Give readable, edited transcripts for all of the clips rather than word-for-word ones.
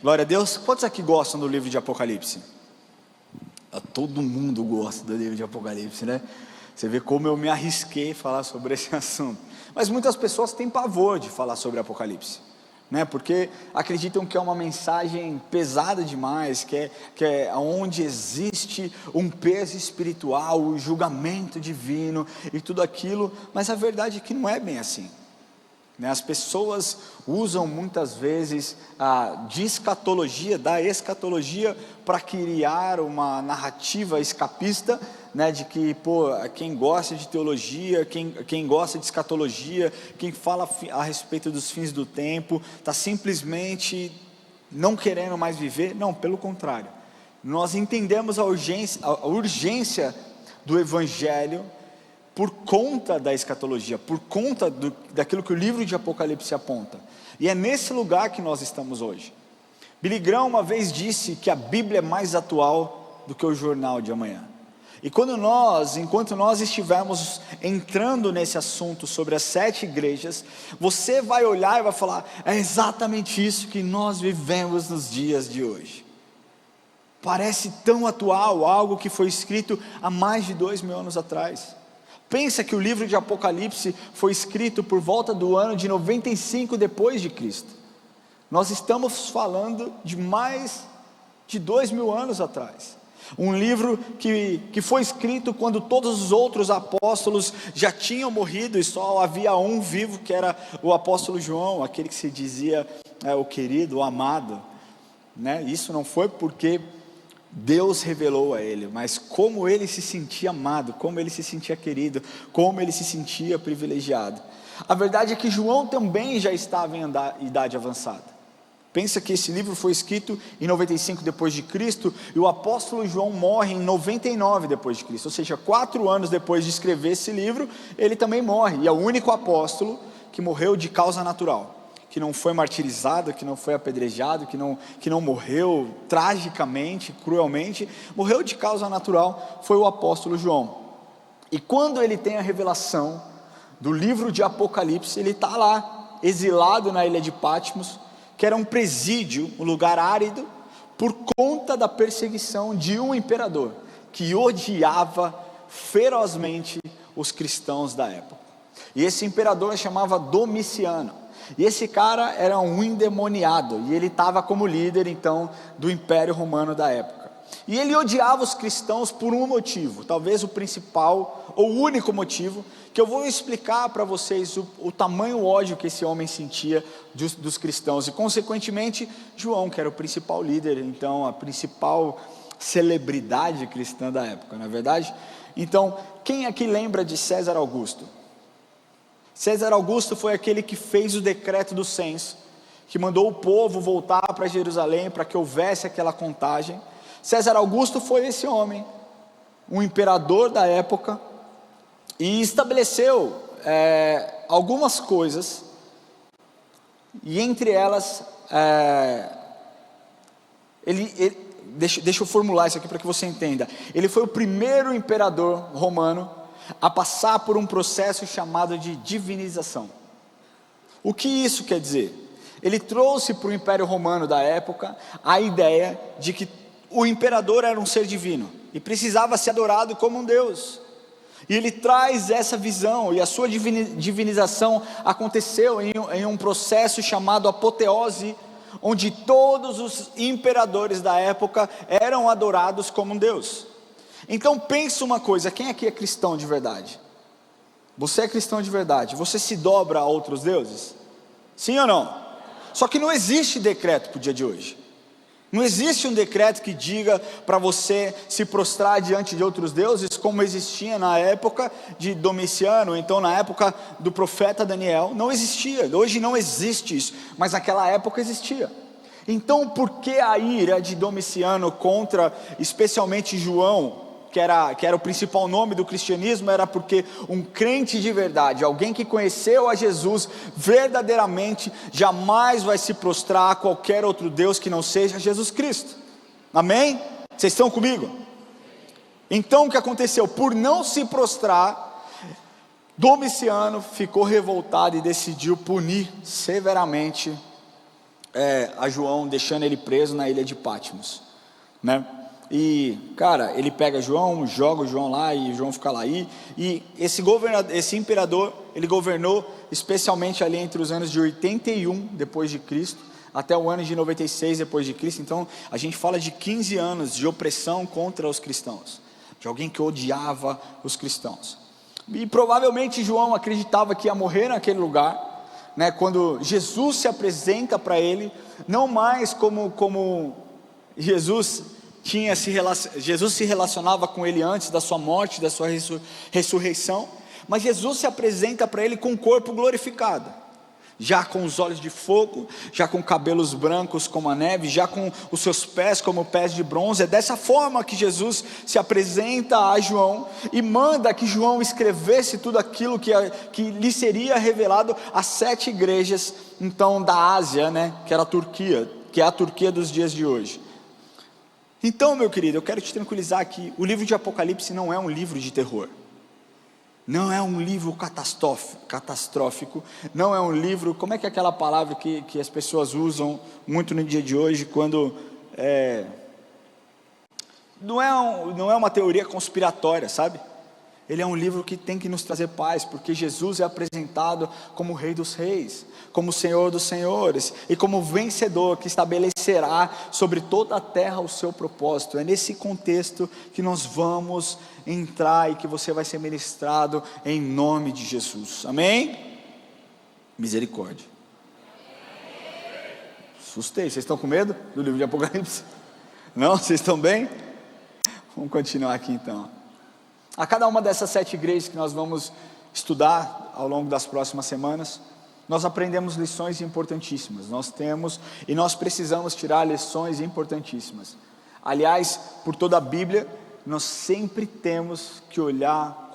Glória a Deus. Quantos aqui gostam do livro de Apocalipse? Todo mundo gosta do livro de Apocalipse, né? Você vê como eu me arrisquei a falar sobre esse assunto. Mas muitas pessoas têm pavor de falar sobre Apocalipse, né? Porque acreditam que é uma mensagem pesada demais, que é onde existe um peso espiritual, o julgamento divino e tudo aquilo. Mas a verdade é que não é bem assim, né? As pessoas usam muitas vezes de escatologia, da escatologia, para criar uma narrativa escapista, né? De que, quem gosta de teologia, quem gosta de escatologia, quem fala a respeito dos fins do tempo, está simplesmente não querendo mais viver. Não, pelo contrário, nós entendemos a urgência do Evangelho, por conta da escatologia, por conta daquilo que o livro de Apocalipse aponta. E é nesse lugar que nós estamos hoje. Billy Graham uma vez disse que a Bíblia é mais atual do que o jornal de amanhã. E enquanto nós estivermos entrando nesse assunto sobre as 7 igrejas, você vai olhar e vai falar: é exatamente isso que nós vivemos nos dias de hoje. Parece tão atual, algo que foi escrito há mais de 2000 anos atrás. Pensa que o livro de Apocalipse foi escrito por volta do ano de 95 depois de Cristo. Nós estamos falando de mais de 2000 anos atrás. Um livro que foi escrito quando todos os outros apóstolos já tinham morrido e só havia um vivo, que era o apóstolo João, aquele que se dizia o querido, o amado, né? Isso não foi porque Deus revelou a ele, mas como ele se sentia amado, como ele se sentia querido, como ele se sentia privilegiado. A verdade é que João também já estava em idade avançada. Pensa que esse livro foi escrito em 95 depois de Cristo, e o apóstolo João morre em 99 depois de Cristo, ou seja, 4 anos depois de escrever esse livro, ele também morre, e é o único apóstolo que morreu de causa natural, que não foi martirizado, que não foi apedrejado, que não morreu tragicamente, cruelmente, morreu de causa natural, foi o apóstolo João. E quando ele tem a revelação do livro de Apocalipse, ele está lá, exilado na ilha de Patmos, que era um presídio, um lugar árido, por conta da perseguição de um imperador, que odiava ferozmente os cristãos da época. E esse imperador chamava Domiciano. E esse cara era um endemoniado, e ele estava como líder então do Império Romano da época. E ele odiava os cristãos por um motivo, talvez o principal ou o único motivo, que eu vou explicar para vocês o tamanho ódio que esse homem sentia dos cristãos. E consequentemente João, que era o principal líder, então a principal celebridade cristã da época, não é verdade? Então, quem aqui lembra de César Augusto? César Augusto foi aquele que fez o decreto do censo, que mandou o povo voltar para Jerusalém para que houvesse aquela contagem. César Augusto foi esse homem, um imperador da época, e estabeleceu algumas coisas, e entre elas, deixa eu formular isso aqui para que você entenda. Ele foi o primeiro imperador romano a passar por um processo chamado de divinização. O que isso quer dizer? Ele trouxe para o Império Romano da época a ideia de que o imperador era um ser divino e precisava ser adorado como um Deus. E ele traz essa visão, e a sua divinização aconteceu em um processo chamado apoteose, onde todos os imperadores da época eram adorados como um Deus. Então pensa uma coisa: quem aqui é cristão de verdade? Você é cristão de verdade? Você se dobra a outros deuses? Sim ou não? Só que não existe decreto para o dia de hoje. Não existe um decreto que diga para você se prostrar diante de outros deuses, como existia na época de Domiciano, então na época do profeta Daniel. Não existia, hoje não existe isso, mas naquela época existia. Então por que a ira de Domiciano contra especialmente João, que era o principal nome do cristianismo? Era porque um crente de verdade, alguém que conheceu a Jesus verdadeiramente, jamais vai se prostrar a qualquer outro Deus que não seja Jesus Cristo. Amém? Vocês estão comigo? Então o que aconteceu? Por não se prostrar, Domiciano ficou revoltado e decidiu punir severamente a João, deixando ele preso na ilha de Patmos, né? E, cara, ele pega João, joga o João lá, e João fica lá. E esse imperador, ele governou especialmente ali entre os anos de 81 depois de Cristo até o ano de 96 depois de Cristo. Então a gente fala de 15 anos de opressão contra os cristãos, de alguém que odiava os cristãos. E provavelmente João acreditava que ia morrer naquele lugar, né? Quando Jesus se apresenta para ele, não mais como Jesus se relacionava com ele antes da sua morte, da sua ressurreição, mas Jesus se apresenta para ele com um corpo glorificado, já com os olhos de fogo, já com cabelos brancos como a neve, já com os seus pés como pés de bronze. É dessa forma que Jesus se apresenta a João e manda que João escrevesse tudo aquilo que lhe seria revelado às 7 igrejas, então, da Ásia, né, que era a Turquia, que é a Turquia dos dias de hoje. Então, meu querido, eu quero te tranquilizar que o livro de Apocalipse não é um livro de terror, não é um livro catastrófico, não é um livro, como é que é aquela palavra que as pessoas usam muito no dia de hoje, quando não é uma teoria conspiratória, sabe? Ele é um livro que tem que nos trazer paz, porque Jesus é apresentado como o Rei dos Reis, como o Senhor dos Senhores, e como vencedor que estabelecerá sobre toda a terra o seu propósito. É nesse contexto que nós vamos entrar e que você vai ser ministrado em nome de Jesus, amém? Misericórdia. Assustei, vocês estão com medo do livro de Apocalipse? Não? Vocês estão bem? Vamos continuar aqui então. A cada uma dessas 7 igrejas que nós vamos estudar ao longo das próximas semanas, nós aprendemos lições importantíssimas. Nós precisamos tirar lições importantíssimas. Aliás, por toda a Bíblia, nós sempre temos que olhar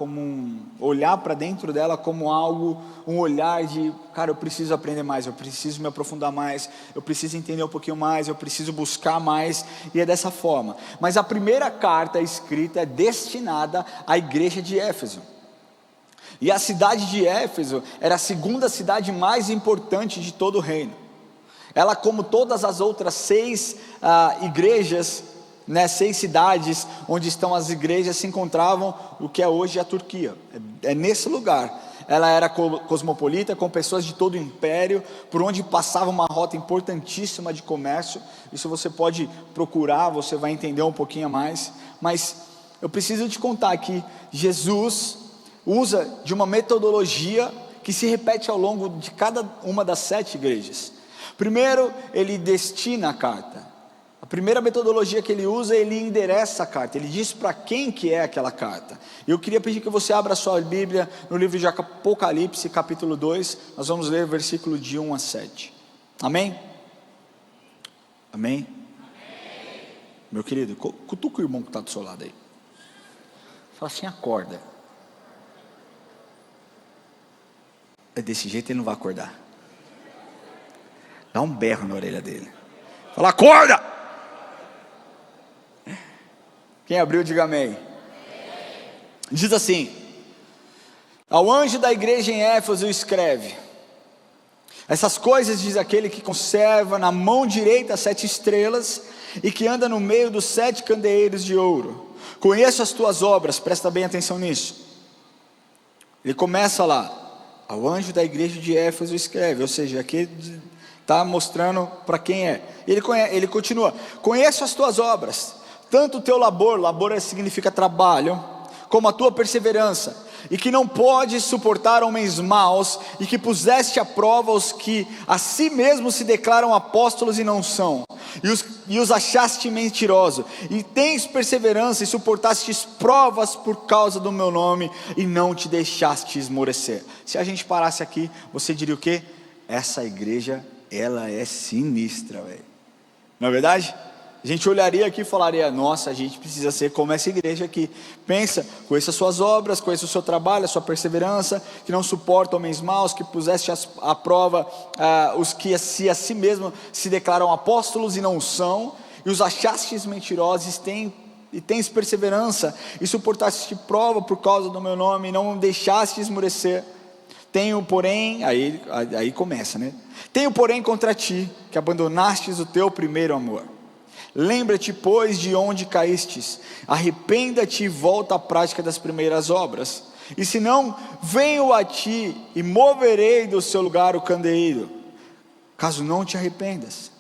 para dentro dela como algo, um olhar de, cara, eu preciso aprender mais, eu preciso me aprofundar mais, eu preciso entender um pouquinho mais, eu preciso buscar mais, e é dessa forma. Mas a primeira carta escrita é destinada à igreja de Éfeso. E a cidade de Éfeso era a segunda cidade mais importante de todo o reino. Ela, como todas as outras 6 igrejas, 6 cidades onde estão as igrejas, se encontravam o que é hoje a Turquia. É nesse lugar. Ela era cosmopolita, com pessoas de todo o império, por onde passava uma rota importantíssima de comércio. Isso você pode procurar, você vai entender um pouquinho mais. Mas eu preciso te contar que Jesus usa de uma metodologia que se repete ao longo de cada uma das 7 igrejas. Primeiro, ele destina a carta. A primeira metodologia que ele usa, ele endereça a carta, ele diz para quem que é aquela carta. Eu queria pedir que você abra a sua Bíblia no livro de Apocalipse, capítulo 2, nós vamos ler o versículo de 1 a 7. Amém? Amém? Amém. Meu querido, cutuca o irmão que está do seu lado aí. Fala assim, acorda. É desse jeito ele não vai acordar. Dá um berro na orelha dele. Fala, acorda! Quem abriu, diga amém. Diz assim: ao anjo da igreja em Éfeso escreve: essas coisas diz aquele que conserva na mão direita as 7 estrelas e que anda no meio dos 7 candeeiros de ouro. Conheço as tuas obras, presta bem atenção nisso. Ele começa lá: ao anjo da igreja de Éfeso escreve, ou seja, aqui está mostrando para quem é. Ele continua: conheço as tuas obras, tanto o teu labor significa trabalho, como a tua perseverança, e que não podes suportar homens maus, e que puseste à prova os que a si mesmos se declaram apóstolos e não são, e os achaste mentirosos, e tens perseverança e suportastes provas por causa do meu nome, e não te deixaste esmorecer. Se a gente parasse aqui, você diria o quê? Essa igreja, ela é sinistra, velho. Não é verdade? A gente olharia aqui e falaria: nossa, a gente precisa ser como essa igreja aqui. Pensa, conheça as suas obras, conheça o seu trabalho, a sua perseverança, que não suporta homens maus, que puseste à prova os que a si mesmo se declaram apóstolos e não são, e os achastes mentirosos, e tens perseverança, e suportaste prova por causa do meu nome, e não deixaste esmorecer. Tenho, porém, aí começa, né? Tenho, porém, contra ti, que abandonastes o teu primeiro amor. Lembra-te, pois, de onde caístes, arrependa-te e volta à prática das primeiras obras. E se não, venho a ti e moverei do seu lugar o candeeiro, caso não te arrependas.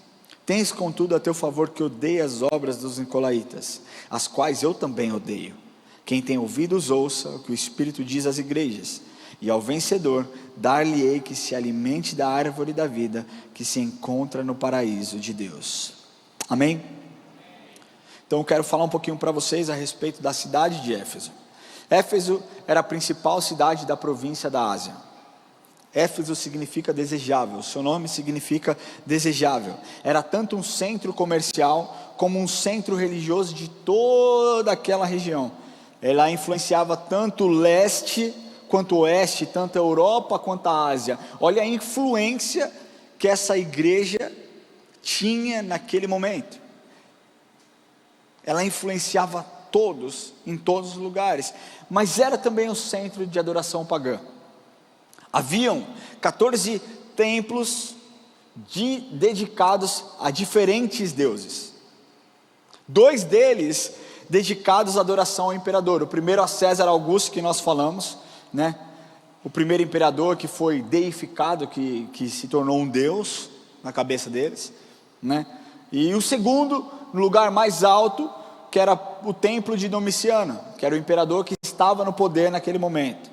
Tens, contudo, a teu favor que odeia as obras dos nicolaítas, as quais eu também odeio. Quem tem ouvidos ouça o que o Espírito diz às igrejas. E ao vencedor, dar-lhe-ei que se alimente da árvore da vida, que se encontra no paraíso de Deus. Amém? Então eu quero falar um pouquinho para vocês a respeito da cidade de Éfeso. Éfeso era a principal cidade da província da Ásia. Éfeso significa desejável, seu nome significa desejável. Era tanto um centro comercial, como um centro religioso de toda aquela região. Ela influenciava tanto o leste quanto o oeste, tanto a Europa quanto a Ásia. Olha a influência que essa igreja tinha naquele momento. Ela influenciava todos, em todos os lugares, mas era também um centro de adoração pagã. Haviam 14 templos dedicados a diferentes deuses. 2 deles dedicados à adoração ao imperador. O primeiro a César Augusto, que nós falamos, né? O primeiro imperador que foi deificado, que se tornou um deus na cabeça deles, né? E o segundo, no lugar mais alto, que era o templo de Domiciano, que era o imperador que estava no poder naquele momento.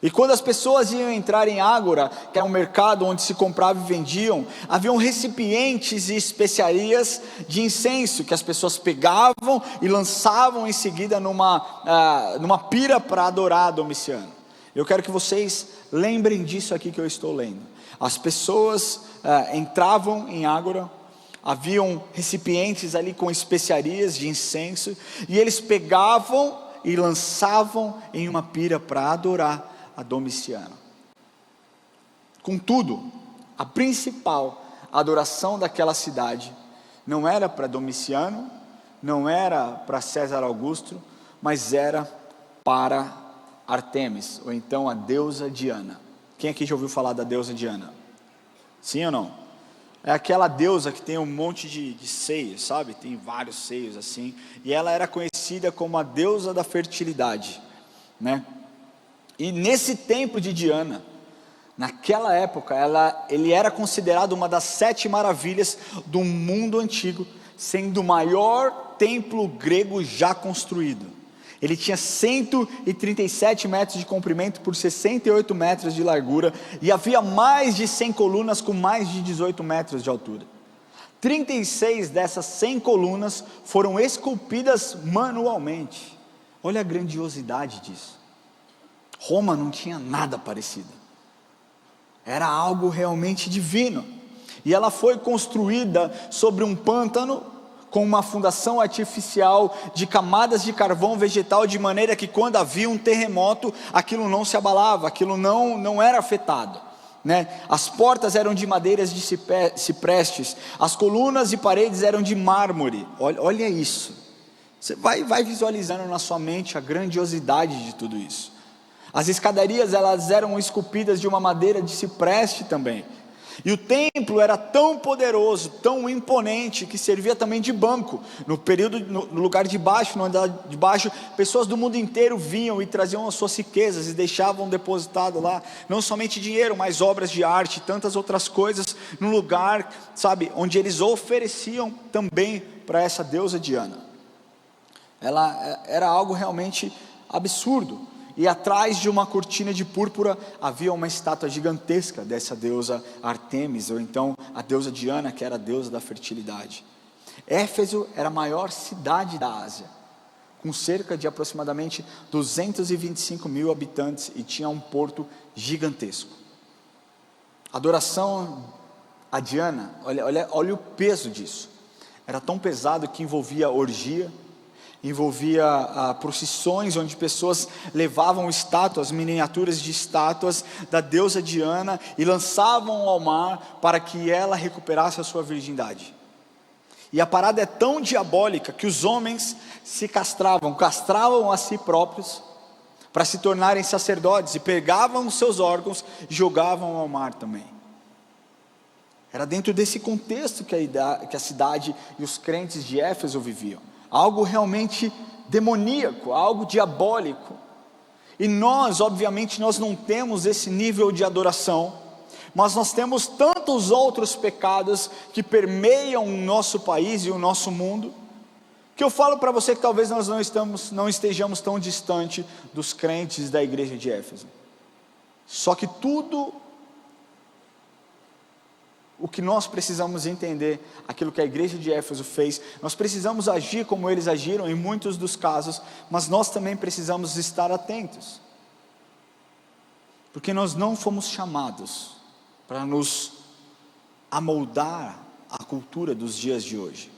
E quando as pessoas iam entrar em Ágora, que era um mercado onde se comprava e vendiam, haviam recipientes e especiarias de incenso, que as pessoas pegavam e lançavam em seguida numa pira para adorar Domiciano. Eu quero que vocês lembrem disso aqui que eu estou lendo. As pessoas entravam em Ágora, haviam recipientes ali com especiarias de incenso, e eles pegavam e lançavam em uma pira para adorar a Domiciano. Contudo, a principal adoração daquela cidade não era para Domiciano, não era para César Augusto, mas era para Artemis, ou então a deusa Diana. Quem aqui já ouviu falar da deusa Diana? Sim ou não? É aquela deusa que tem um monte de seios, sabe? Tem vários seios assim, e ela era conhecida como a deusa da fertilidade, né? E nesse templo de Diana, naquela época, ele era considerado uma das 7 maravilhas do mundo antigo, sendo o maior templo grego já construído. Ele tinha 137 metros de comprimento por 68 metros de largura, e havia mais de 100 colunas com mais de 18 metros de altura. 36 dessas 100 colunas foram esculpidas manualmente. Olha a grandiosidade disso. Roma não tinha nada parecido. Era algo realmente divino. E ela foi construída sobre um pântano, com uma fundação artificial de camadas de carvão vegetal, de maneira que quando havia um terremoto, aquilo não se abalava, aquilo não era afetado, né? As portas eram de madeiras de ciprestes, as colunas e paredes eram de mármore. Olha isso. Você vai visualizando na sua mente a grandiosidade de tudo isso. As escadarias, elas eram esculpidas de uma madeira de cipreste também. E o templo era tão poderoso, tão imponente, que servia também de banco. No lugar de baixo, no andar de baixo, pessoas do mundo inteiro vinham e traziam as suas riquezas e deixavam depositado lá, não somente dinheiro, mas obras de arte e tantas outras coisas, no lugar, sabe, onde eles ofereciam também para essa deusa Diana. Ela era algo realmente absurdo. E atrás de uma cortina de púrpura havia uma estátua gigantesca dessa deusa Artemis, ou então a deusa Diana, que era a deusa da fertilidade. Éfeso era a maior cidade da Ásia, com cerca de aproximadamente 225 mil habitantes, e tinha um porto gigantesco. A adoração a Diana, olha o peso disso. Era tão pesado que envolvia orgia, envolvia procissões onde pessoas levavam estátuas, miniaturas de estátuas da deusa Diana e lançavam ao mar para que ela recuperasse a sua virgindade. E a parada é tão diabólica que os homens se castravam a si próprios para se tornarem sacerdotes, e pegavam os seus órgãos e jogavam ao mar também. Era dentro desse contexto que a cidade e os crentes de Éfeso viviam, algo realmente demoníaco, algo diabólico. E nós, obviamente, nós não temos esse nível de adoração, mas nós temos tantos outros pecados que permeiam o nosso país e o nosso mundo, que eu falo para você que talvez nós não estejamos tão distante dos crentes da igreja de Éfeso. Só que tudo o que nós precisamos entender, aquilo que a igreja de Éfeso fez, nós precisamos agir como eles agiram em muitos dos casos, mas nós também precisamos estar atentos, porque nós não fomos chamados para nos amoldar à cultura dos dias de hoje.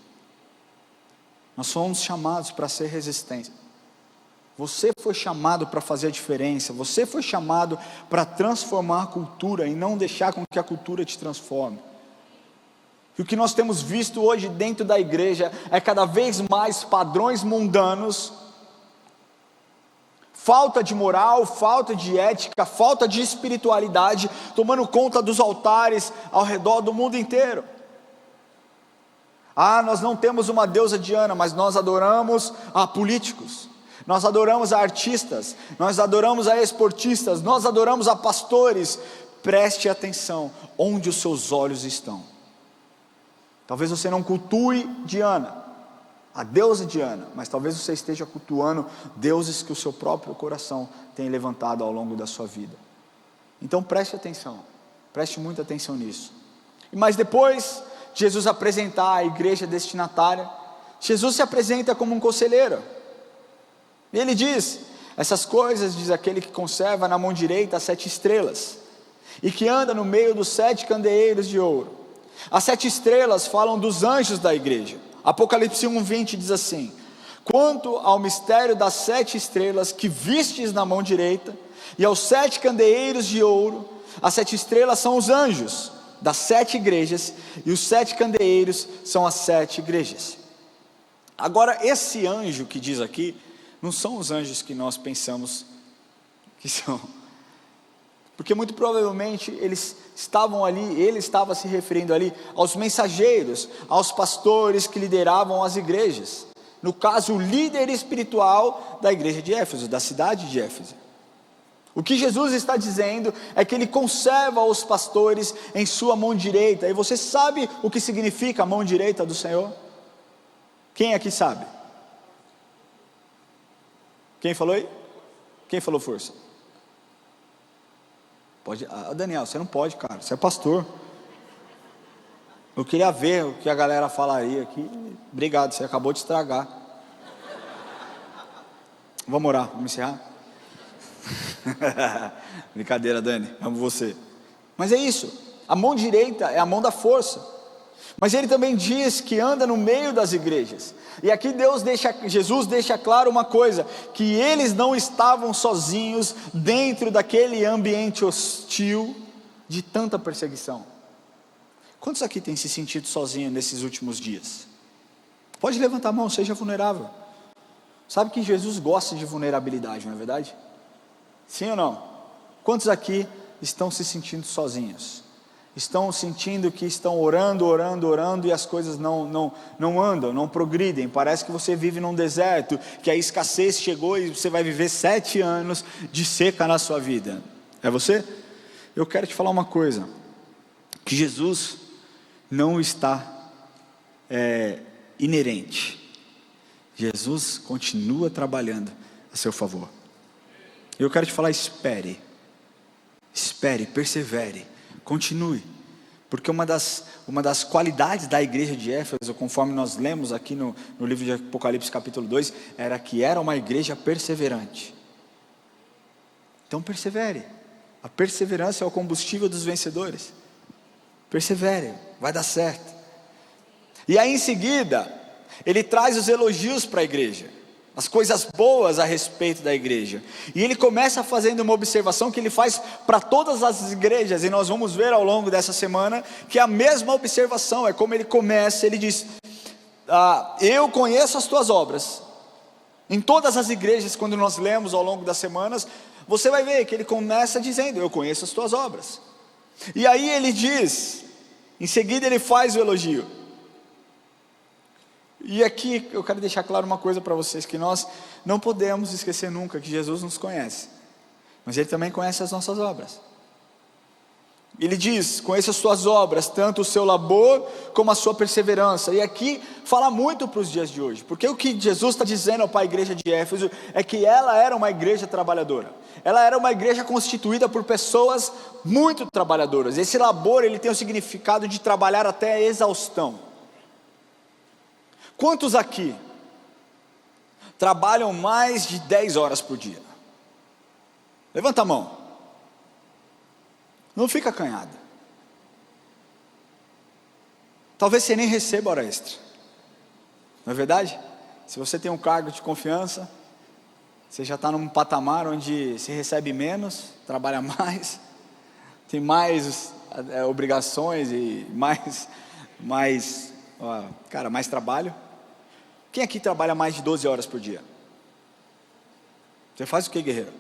Nós fomos chamados para ser resistência. Você foi chamado para fazer a diferença. Você foi chamado para transformar a cultura e não deixar com que a cultura te transforme. E o que nós temos visto hoje dentro da igreja é cada vez mais padrões mundanos, falta de moral, falta de ética, falta de espiritualidade, tomando conta dos altares ao redor do mundo inteiro. Nós não temos uma deusa Diana, mas nós adoramos a políticos, nós adoramos a artistas, nós adoramos a esportistas, nós adoramos a pastores. Preste atenção onde os seus olhos estão. Talvez você não cultue Diana, a deusa Diana, mas talvez você esteja cultuando deuses que o seu próprio coração tem levantado ao longo da sua vida. Então preste atenção, preste muita atenção nisso. Mas depois Jesus apresentar a igreja destinatária, Jesus se apresenta como um conselheiro, e ele diz: essas coisas diz aquele que conserva na mão direita as 7 estrelas, e que anda no meio dos 7 candeeiros de ouro. As 7 estrelas falam dos anjos da igreja. Apocalipse 1:20 diz assim: quanto ao mistério das 7 estrelas que vistes na mão direita, e aos 7 candeeiros de ouro, as 7 estrelas são os anjos das 7 igrejas, e os 7 candeeiros são as 7 igrejas. Agora, esse anjo que diz aqui, não são os anjos que nós pensamos que são, porque muito provavelmente eles estavam ali, ele estava se referindo ali aos mensageiros, aos pastores que lideravam as igrejas, no caso o líder espiritual da igreja de Éfeso, da cidade de Éfeso. O que Jesus está dizendo é que ele conserva os pastores em sua mão direita. E você sabe o que significa a mão direita do Senhor? Quem aqui sabe? Quem falou aí? Quem falou força? Pode. Daniel, você não pode, cara, você é pastor. Eu queria ver o que a galera falaria aqui. Obrigado, você acabou de estragar. Vamos orar, vamos encerrar? Brincadeira, Dani, amo você. Mas é isso, a mão direita é a mão da força. Mas ele também diz que anda no meio das igrejas. E aqui Jesus deixa claro uma coisa: que eles não estavam sozinhos dentro daquele ambiente hostil de tanta perseguição. Quantos aqui têm se sentido sozinhos nesses últimos dias? Pode levantar a mão, seja vulnerável. Sabe que Jesus gosta de vulnerabilidade, não é verdade? Sim ou não? Quantos aqui estão se sentindo sozinhos? Estão sentindo que estão orando e as coisas não andam, não progridem. Parece que você vive num deserto, que a escassez chegou e você vai viver 7 anos de seca na sua vida. É você? Eu quero te falar uma coisa, que Jesus não está inerente. Jesus continua trabalhando a seu favor. Eu quero te falar: espere, persevere, continue, porque uma das qualidades da igreja de Éfeso, conforme nós lemos aqui no livro de Apocalipse capítulo 2, era que era uma igreja perseverante. Então persevere, a perseverança é o combustível dos vencedores. Persevere, vai dar certo. E aí em seguida, ele traz os elogios para a igreja, as coisas boas a respeito da igreja. E ele começa fazendo uma observação que ele faz para todas as igrejas, e nós vamos ver ao longo dessa semana que é a mesma observação. É como ele começa, ele diz: eu conheço as tuas obras, Em todas as igrejas, quando nós lemos ao longo das semanas, você vai ver que ele começa dizendo: eu conheço as tuas obras. E aí ele diz, em seguida ele faz o elogio. E aqui eu quero deixar claro uma coisa para vocês, que nós não podemos esquecer nunca que Jesus nos conhece, mas Ele também conhece as nossas obras. Ele diz: conheça as suas obras, tanto o seu labor como a sua perseverança. E aqui fala muito para os dias de hoje, porque o que Jesus está dizendo para a igreja de Éfeso é que ela era uma igreja trabalhadora. Ela era uma igreja constituída por pessoas muito trabalhadoras. Esse labor, ele tem o significado de trabalhar até a exaustão. Quantos aqui trabalham mais de 10 horas por dia? Levanta a mão. Não fica acanhado. Talvez você nem receba hora extra. Não é verdade? Se você tem um cargo de confiança, você já está num patamar onde se recebe menos, trabalha mais, tem mais obrigações e mais trabalho. Quem aqui trabalha mais de 12 horas por dia? Você faz o que, guerreiro?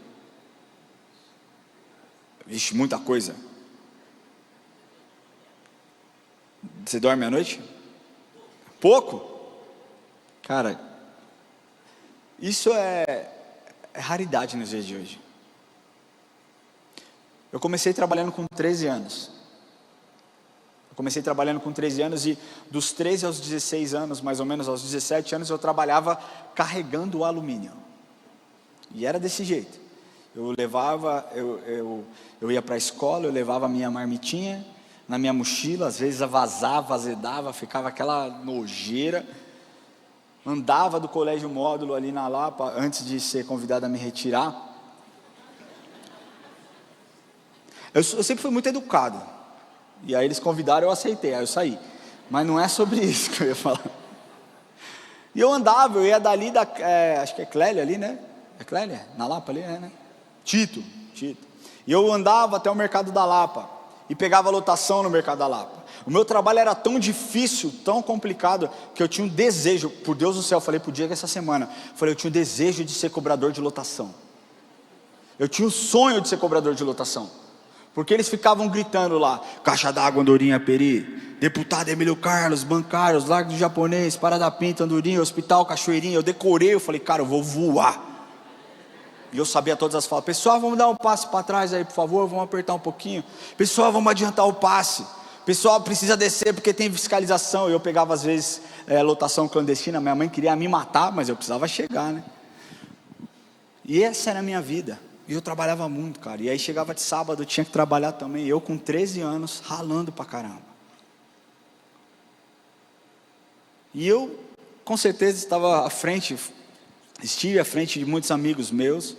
Vixe, muita coisa. Você dorme à noite? Pouco? Cara, isso é raridade nos dias de hoje. Eu comecei trabalhando com 13 anos. E dos 13 aos 16 anos, mais ou menos aos 17 anos, eu trabalhava carregando o alumínio. E era desse jeito. Eu ia para a escola, eu levava a minha marmitinha na minha mochila, às vezes vazava, azedava, ficava aquela nojeira. Andava do colégio módulo ali na Lapa, antes de ser convidado a me retirar. Eu sempre fui muito educado, e aí eles convidaram, eu aceitei, aí eu saí. Mas não é sobre isso que eu ia falar. E eu andava, eu ia dali acho que é Clélia ali, né? É Clélia? Na Lapa ali, né? Tito. E eu andava até o mercado da Lapa e pegava lotação no mercado da Lapa. O meu trabalho era tão difícil, tão complicado, que eu tinha um desejo, por Deus do céu, eu falei pro Diego essa semana, eu tinha um desejo de ser cobrador de lotação. Eu tinha um sonho de ser cobrador de lotação, porque eles ficavam gritando lá: Caixa d'Água, Andorinha, Peri, Deputado Emílio Carlos, Bancários, Largo do Japonês, Parada Pinta, Andorinha, Hospital Cachoeirinha. Eu decorei, eu falei: cara, eu vou voar. E eu sabia todas as falas. Pessoal, vamos dar um passo para trás aí, por favor, vamos apertar um pouquinho. Pessoal, vamos adiantar o passe. Pessoal, precisa descer porque tem fiscalização. Eu pegava às vezes lotação clandestina. Minha mãe queria me matar, mas eu precisava chegar, né? E essa era a minha vida. E eu trabalhava muito, cara. E aí chegava de sábado, eu tinha que trabalhar também. Eu com 13 anos, ralando pra caramba. E eu, com certeza, estive à frente de muitos amigos meus.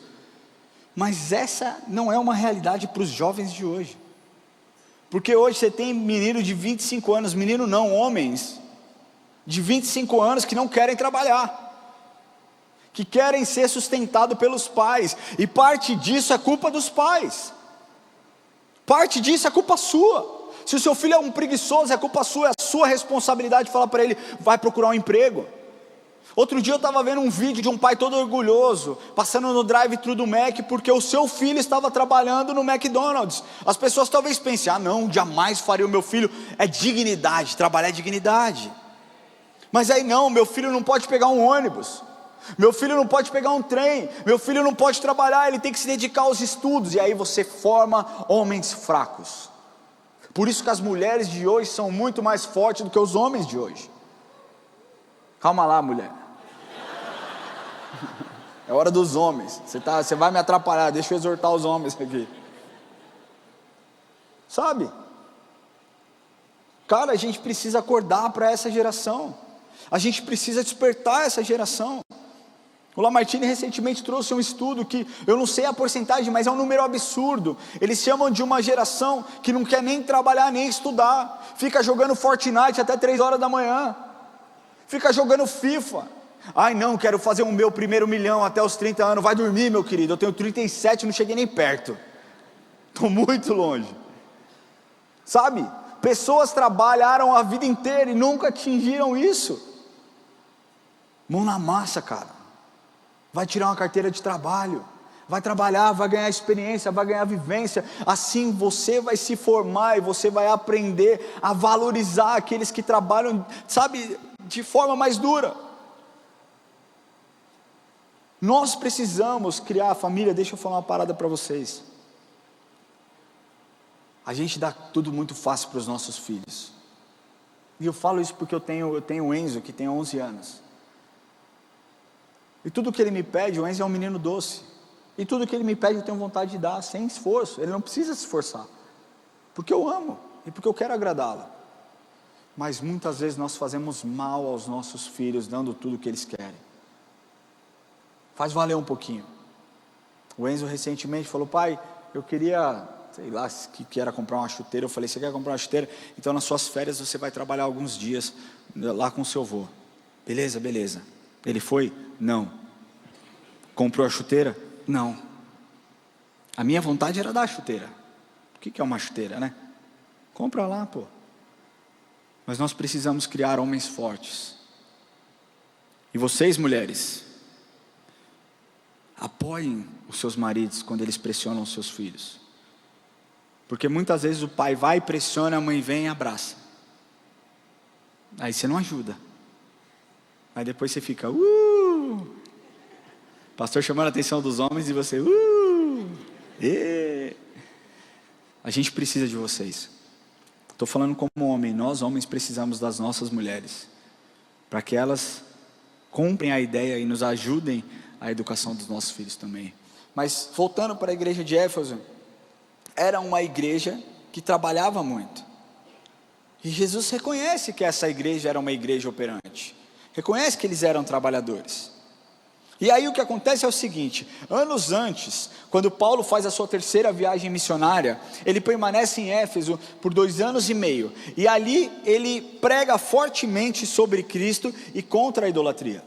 Mas essa não é uma realidade para os jovens de hoje. Porque hoje você tem menino de 25 anos, menino não, homens de 25 anos que não querem trabalhar, que querem ser sustentados pelos pais, e parte disso é culpa dos pais, parte disso é culpa sua. Se o seu filho é um preguiçoso, é culpa sua, é a sua responsabilidade falar para ele: vai procurar um emprego. Outro dia eu estava vendo um vídeo de um pai todo orgulhoso, passando no drive-thru do Mac, porque o seu filho estava trabalhando no McDonald's. As pessoas talvez pensem: ah não, jamais faria o meu filho. É dignidade, trabalhar é dignidade. Mas aí não, meu filho não pode pegar um ônibus, meu filho não pode pegar um trem, meu filho não pode trabalhar, ele tem que se dedicar aos estudos. E aí você forma homens fracos. Por isso que as mulheres de hoje são muito mais fortes do que os homens de hoje. Calma lá, mulher. É hora dos homens. Você vai me atrapalhar, deixa eu exortar os homens aqui. Sabe? Cara, a gente precisa acordar para essa geração. A gente precisa despertar essa geração. O Lamartine recentemente trouxe um estudo que, eu não sei a porcentagem, mas é um número absurdo. Eles chamam de uma geração que não quer nem trabalhar, nem estudar. Fica jogando Fortnite até 3 horas da manhã. Fica jogando FIFA. Ai não, quero fazer o meu primeiro milhão até os 30 anos. Vai dormir, meu querido, eu tenho 37 e não cheguei nem perto. Estou muito longe. Sabe? Pessoas trabalharam a vida inteira e nunca atingiram isso. Mão na massa, cara. vai tirar uma carteira de trabalho, vai trabalhar, vai ganhar experiência, vai ganhar vivência. Assim você vai se formar e você vai aprender a valorizar aqueles que trabalham, sabe, de forma mais dura. Nós precisamos criar a família. Deixa eu falar uma parada para vocês. A gente dá tudo muito fácil para os nossos filhos. E eu falo isso porque eu tenho o Enzo, que tem 11 anos. E tudo que ele me pede, o Enzo é um menino doce. E tudo que ele me pede eu tenho vontade de dar, sem esforço. Ele não precisa se esforçar. Porque eu amo e porque eu quero agradá-lo. Mas muitas vezes nós fazemos mal aos nossos filhos, dando tudo o que eles querem. Faz valer um pouquinho. O Enzo recentemente falou: pai, eu queria, sei lá, que era comprar uma chuteira. Eu falei: você quer comprar uma chuteira? Então nas suas férias você vai trabalhar alguns dias lá com o seu avô. Beleza, beleza. Ele foi? Não. Comprou a chuteira? Não. A minha vontade era dar a chuteira. O que é uma chuteira, né? Compra lá, pô. Mas nós precisamos criar homens fortes. E vocês, mulheres, apoiem os seus maridos quando eles pressionam os seus filhos. Porque muitas vezes o pai vai e pressiona, a mãe vem e abraça. Aí você não ajuda. Aí depois você fica, pastor chamando a atenção dos homens e você, A gente precisa de vocês. Estou falando como homem, nós homens precisamos das nossas mulheres, para que elas comprem a ideia e nos ajudem a educação dos nossos filhos também. Mas voltando para a igreja de Éfeso, era uma igreja que trabalhava muito. E Jesus reconhece que essa igreja era uma igreja operante. Reconhece que eles eram trabalhadores. E aí o que acontece é o seguinte: anos antes, quando Paulo faz a sua terceira viagem missionária, ele permanece em Éfeso por 2 anos e meio. E ali ele prega fortemente sobre Cristo e contra a idolatria.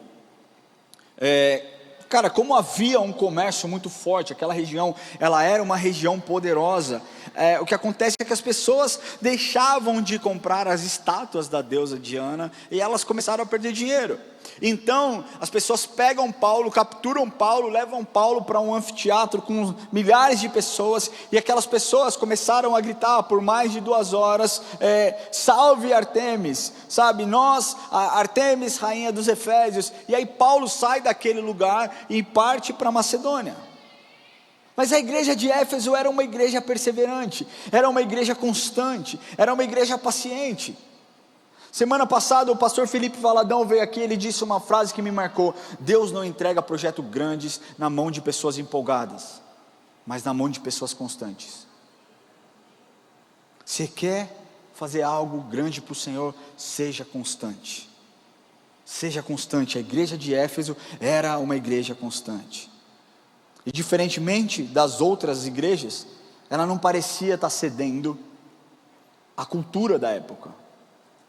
Cara, como havia um comércio muito forte, aquela região, ela era uma região poderosa, o que acontece é que as pessoas deixavam de comprar as estátuas da deusa Diana, e elas começaram a perder dinheiro. Então, as pessoas pegam Paulo, capturam Paulo, levam Paulo para um anfiteatro com milhares de pessoas, e aquelas pessoas começaram a gritar por mais de 2 horas, salve Artemis, sabe, Artemis, rainha dos Efésios. E aí Paulo sai daquele lugar e parte para Macedônia. Mas a igreja de Éfeso era uma igreja perseverante, era uma igreja constante, era uma igreja paciente. Semana passada o pastor Felipe Valadão veio aqui, ele disse uma frase que me marcou: Deus não entrega projetos grandes na mão de pessoas empolgadas, mas na mão de pessoas constantes. Você quer fazer algo grande para o Senhor, seja constante. Seja constante. A igreja de Éfeso era uma igreja constante. E diferentemente das outras igrejas, ela não parecia estar cedendo à cultura da época.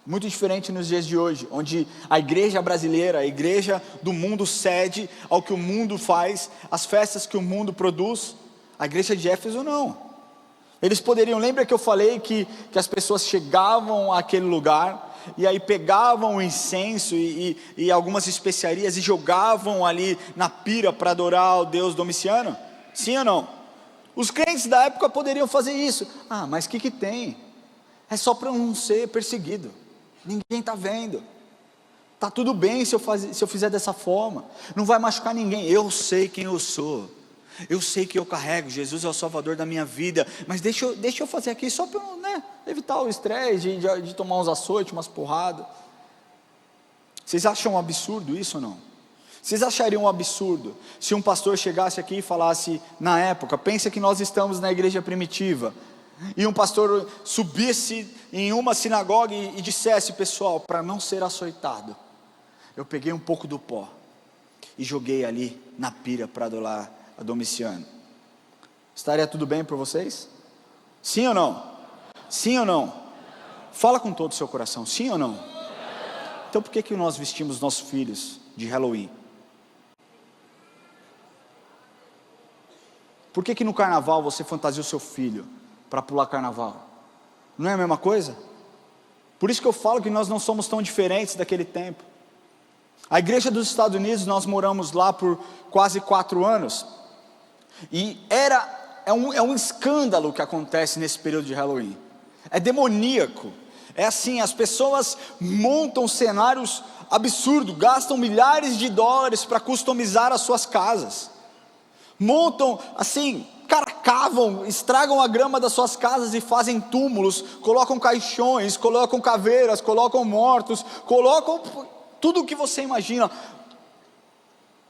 Muito diferente nos dias de hoje, onde a igreja brasileira, a igreja do mundo cede ao que o mundo faz, as festas que o mundo produz. A igreja de Éfeso não. Eles poderiam, lembra que eu falei que as pessoas chegavam àquele lugar, e aí pegavam o incenso e algumas especiarias e jogavam ali na pira para adorar o Deus Domiciano? Sim ou não? Os crentes da época poderiam fazer isso. Mas o que tem? É só para não ser perseguido. Ninguém está vendo. Está tudo bem se eu fizer dessa forma. Não vai machucar ninguém. Eu sei quem eu sou. Eu sei que eu carrego. Jesus é o Salvador da minha vida. Mas deixa eu fazer aqui só para evitar o estresse de tomar uns açoites, umas porradas. Vocês acham um absurdo isso ou não? Vocês achariam um absurdo se um pastor chegasse aqui e falasse, na época, pensa que nós estamos na igreja primitiva, e um pastor subisse em uma sinagoga e dissesse: pessoal, para não ser açoitado, eu peguei um pouco do pó e joguei ali na pira para adorar a Domiciano. Estaria tudo bem por vocês? Sim ou não? Sim ou não? Fala com todo o seu coração, sim ou não? Então por que nós vestimos nossos filhos de Halloween? Por que no carnaval você fantasia o seu filho para pular carnaval? Não é a mesma coisa? Por isso que eu falo que nós não somos tão diferentes daquele tempo. A igreja dos Estados Unidos, nós moramos lá por quase 4 anos, e é um escândalo o que acontece nesse período de Halloween. É demoníaco. É assim, as pessoas montam cenários absurdos, gastam milhares de dólares para customizar as suas casas. Montam assim, cavam, estragam a grama das suas casas e fazem túmulos, colocam caixões, colocam caveiras, colocam mortos, colocam tudo o que você imagina.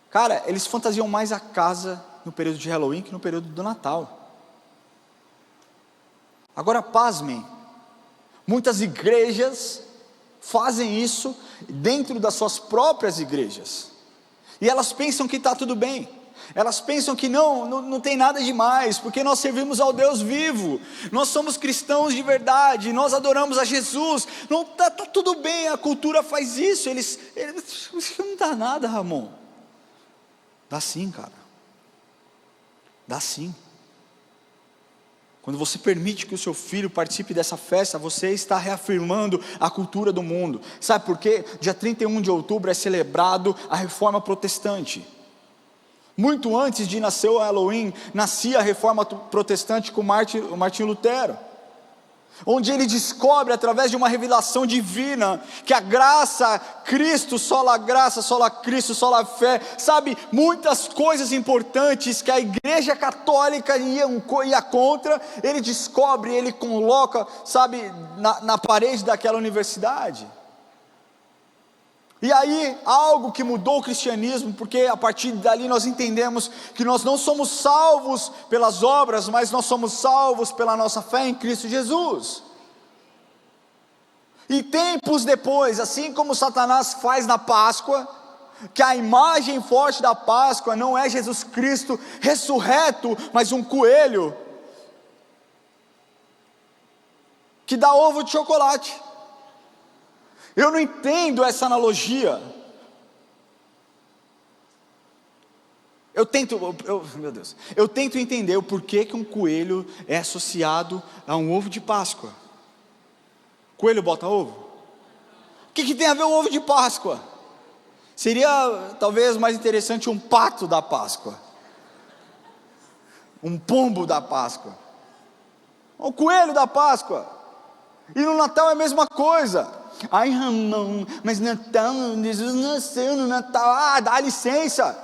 Cara, eles fantasiam mais a casa no período de Halloween que no período do Natal. Agora pasmem, muitas igrejas fazem isso dentro das suas próprias igrejas, e elas pensam que está tudo bem, elas pensam que não tem nada demais, porque nós servimos ao Deus vivo, nós somos cristãos de verdade, nós adoramos a Jesus, não tá tudo bem, a cultura faz isso, eles não dá nada, Ramon. Dá sim, cara, dá sim. Quando você permite que o seu filho participe dessa festa, você está reafirmando a cultura do mundo. Sabe por quê? Dia 31 de outubro é celebrado a Reforma Protestante. Muito antes de nascer o Halloween, nascia a Reforma Protestante com Martinho Lutero, onde ele descobre através de uma revelação divina, que a graça, Cristo, sola graça, sola Cristo, sola fé, sabe, muitas coisas importantes que a igreja católica ia contra, ele descobre, ele coloca, sabe, na parede daquela universidade. E aí, algo que mudou o cristianismo, porque a partir dali nós entendemos que nós não somos salvos pelas obras, mas nós somos salvos pela nossa fé em Cristo Jesus. E tempos depois, assim como Satanás faz na Páscoa, que a imagem forte da Páscoa não é Jesus Cristo ressurreto, mas um coelho, que dá ovo de chocolate. Eu não entendo essa analogia. Eu tento entender o porquê que um coelho é associado a um ovo de Páscoa. Coelho bota ovo? O que tem a ver o ovo de Páscoa? Seria talvez mais interessante um pato da Páscoa, um pombo da Páscoa, um coelho da Páscoa. E no Natal é a mesma coisa. Ai, Ramon, mas Natal, Jesus nasceu no Natal. Dá licença.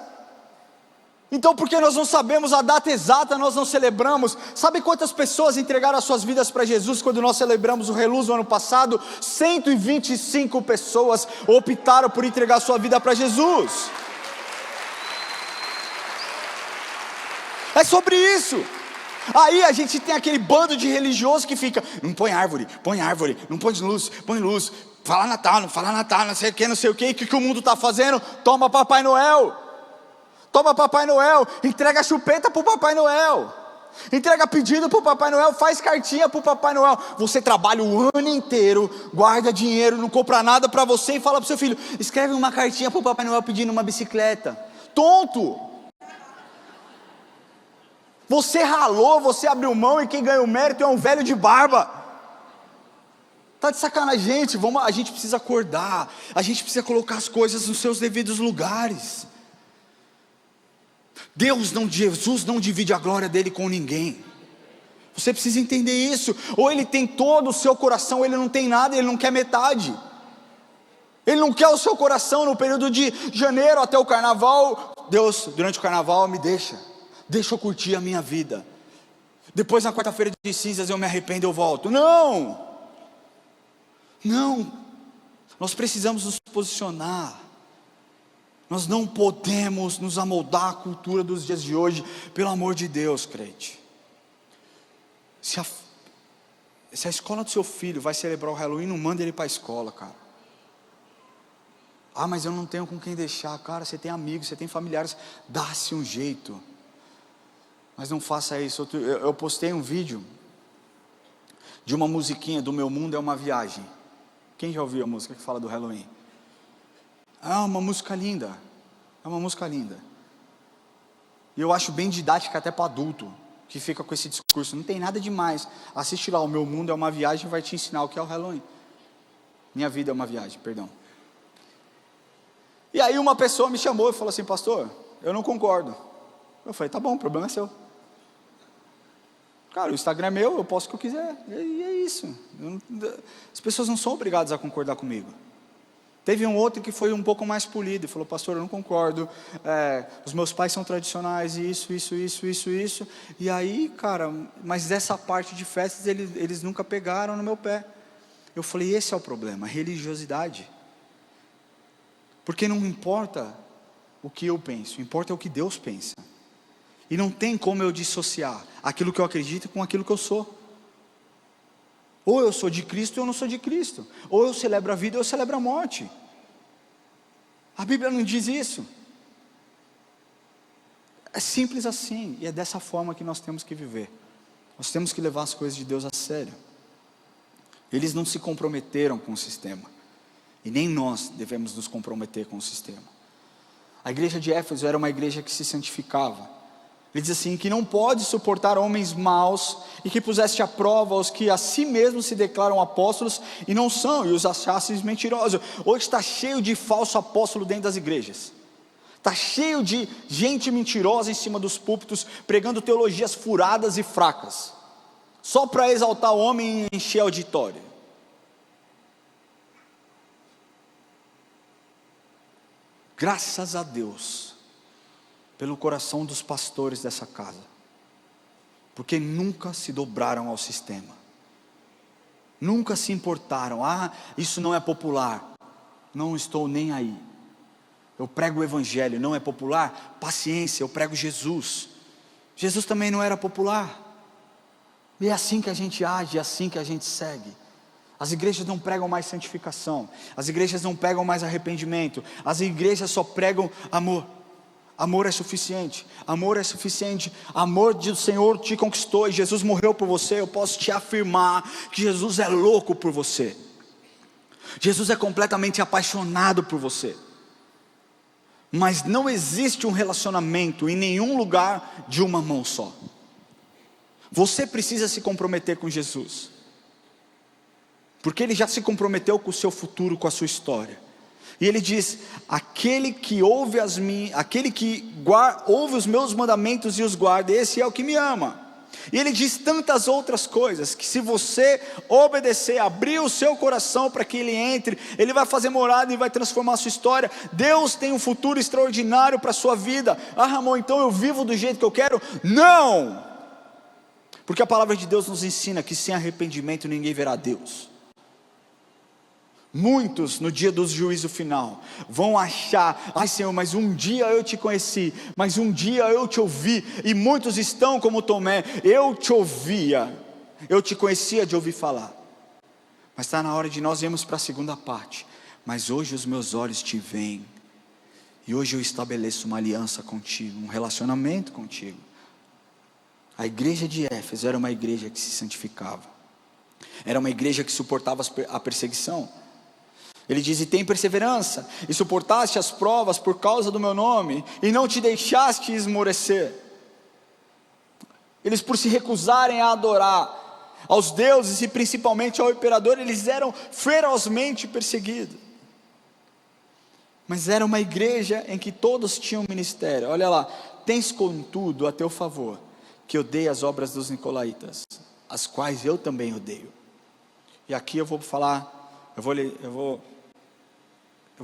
Então, porque nós não sabemos a data exata, nós não celebramos. Sabe quantas pessoas entregaram as suas vidas para Jesus quando nós celebramos o Reluz no ano passado? 125 pessoas optaram por entregar a sua vida para Jesus. É sobre isso. Aí a gente tem aquele bando de religiosos que fica, não põe árvore, não põe luz, fala Natal, não sei o que o mundo está fazendo? Toma Papai Noel, entrega chupeta para o Papai Noel, entrega pedido para o Papai Noel, faz cartinha para o Papai Noel. Você trabalha o ano inteiro, guarda dinheiro, não compra nada para você e fala para o seu filho, escreve uma cartinha para o Papai Noel pedindo uma bicicleta. Tonto! Você ralou, você abriu mão, e quem ganha o mérito é um velho de barba. Está de sacanagem, gente. A gente precisa acordar, a gente precisa colocar as coisas nos seus devidos lugares. Jesus não divide a glória dele com ninguém. Você precisa entender isso. Ou ele tem todo o seu coração, ou ele não tem nada, ele não quer metade. Ele não quer o seu coração no período de janeiro até o carnaval. Deus, durante o carnaval, me deixa eu curtir a minha vida. Depois na quarta-feira de cinzas eu me arrependo, eu volto. Não, nós precisamos nos posicionar. Nós não podemos nos amoldar à cultura dos dias de hoje, pelo amor de Deus, crente. Se a escola do seu filho vai celebrar o Halloween, não manda ele para a escola, cara. Mas eu não tenho com quem deixar. Cara, você tem amigos, você tem familiares, dá-se um jeito. Mas não faça isso. Eu postei um vídeo de uma musiquinha do Meu Mundo é uma Viagem. Quem já ouviu a música que fala do Halloween? Uma música linda. É uma música linda. E eu acho bem didática até para adulto, que fica com esse discurso. Não tem nada demais. Assiste lá, O Meu Mundo é uma Viagem, vai te ensinar o que é o Halloween. Minha vida é uma viagem, perdão. E aí uma pessoa me chamou e falou assim: pastor, eu não concordo. Eu falei: tá bom, o problema é seu. Cara, o Instagram é meu, eu posto o que eu quiser, e é isso. As pessoas não são obrigadas a concordar comigo. Teve um outro que foi um pouco mais polido e falou: pastor, eu não concordo, os meus pais são tradicionais, isso. E aí, cara, mas dessa parte de festas eles nunca pegaram no meu pé. Eu falei: esse é o problema, religiosidade. Porque não importa o que eu penso, importa o que Deus pensa. E não tem como eu dissociar aquilo que eu acredito com aquilo que eu sou. Ou eu sou de Cristo ou eu não sou de Cristo. Ou eu celebro a vida ou eu celebro a morte. A Bíblia não diz isso. É simples assim. E é dessa forma que nós temos que viver. Nós temos que levar as coisas de Deus a sério. Eles não se comprometeram com o sistema. E nem nós devemos nos comprometer com o sistema. A igreja de Éfeso era uma igreja que se santificava. Ele diz assim: que não pode suportar homens maus, e que puseste à prova os que a si mesmos se declaram apóstolos e não são, e os achastes mentirosos. Hoje está cheio de falso apóstolo dentro das igrejas. Está cheio de gente mentirosa em cima dos púlpitos, pregando teologias furadas e fracas, só para exaltar o homem e encher auditório. Graças a Deus pelo coração dos pastores dessa casa, porque nunca se dobraram ao sistema, nunca se importaram: isso não é popular, não estou nem aí, eu prego o evangelho. Não é popular? Paciência, eu prego Jesus. Jesus também não era popular, e é assim que a gente age, é assim que a gente segue. As igrejas não pregam mais santificação, as igrejas não pregam mais arrependimento, as igrejas só pregam amor. Amor é suficiente, amor é suficiente. Amor do Senhor te conquistou e Jesus morreu por você. Eu posso te afirmar que Jesus é louco por você. Jesus é completamente apaixonado por você. Mas não existe um relacionamento em nenhum lugar de uma mão só. Você precisa se comprometer com Jesus, porque Ele já se comprometeu com o seu futuro, com a sua história. E Ele diz: aquele que ouve ouve os meus mandamentos e os guarda, esse é o que me ama. E Ele diz tantas outras coisas, que se você obedecer, abrir o seu coração para que Ele entre, Ele vai fazer morada e vai transformar a sua história. Deus tem um futuro extraordinário para a sua vida. Ramon, então eu vivo do jeito que eu quero? Não! Porque a palavra de Deus nos ensina que sem arrependimento ninguém verá Deus. Muitos no dia do juízo final vão achar: Senhor, mas um dia eu te conheci, mas um dia eu te ouvi. E muitos estão como Tomé: eu te ouvia, eu te conhecia de ouvir falar. Mas está na hora de nós irmos para a segunda parte. Mas hoje os meus olhos te veem, e hoje eu estabeleço uma aliança contigo, um relacionamento contigo. A igreja de Éfeso era uma igreja que se santificava, era uma igreja que suportava a perseguição. Ele diz: e tem perseverança, e suportaste as provas por causa do meu nome, e não te deixaste esmorecer. Eles, por se recusarem a adorar aos deuses e principalmente ao imperador, eles eram ferozmente perseguidos. Mas era uma igreja em que todos tinham ministério. Olha lá: tens contudo a teu favor que odeia as obras dos nicolaítas, as quais eu também odeio. E aqui eu vou falar, eu vou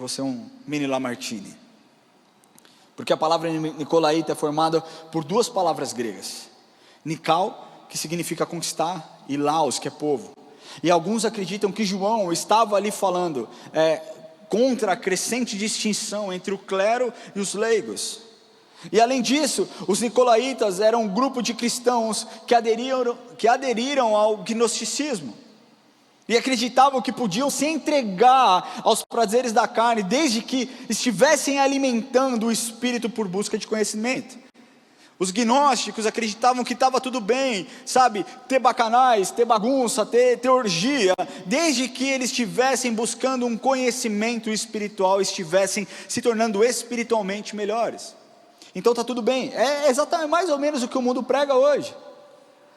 ser um mini Lamartine, porque a palavra nicolaíta é formada por duas palavras gregas: Nikal, que significa conquistar, e Laos, que é povo. E alguns acreditam que João estava ali falando contra a crescente distinção entre o clero e os leigos. E além disso, os nicolaítas eram um grupo de cristãos que aderiram ao gnosticismo, e acreditavam que podiam se entregar aos prazeres da carne, desde que estivessem alimentando o espírito por busca de conhecimento. Os gnósticos acreditavam que estava tudo bem, ter bacanais, ter bagunça, ter orgia, desde que eles estivessem buscando um conhecimento espiritual, estivessem se tornando espiritualmente melhores. Então está tudo bem. É exatamente mais ou menos o que o mundo prega hoje.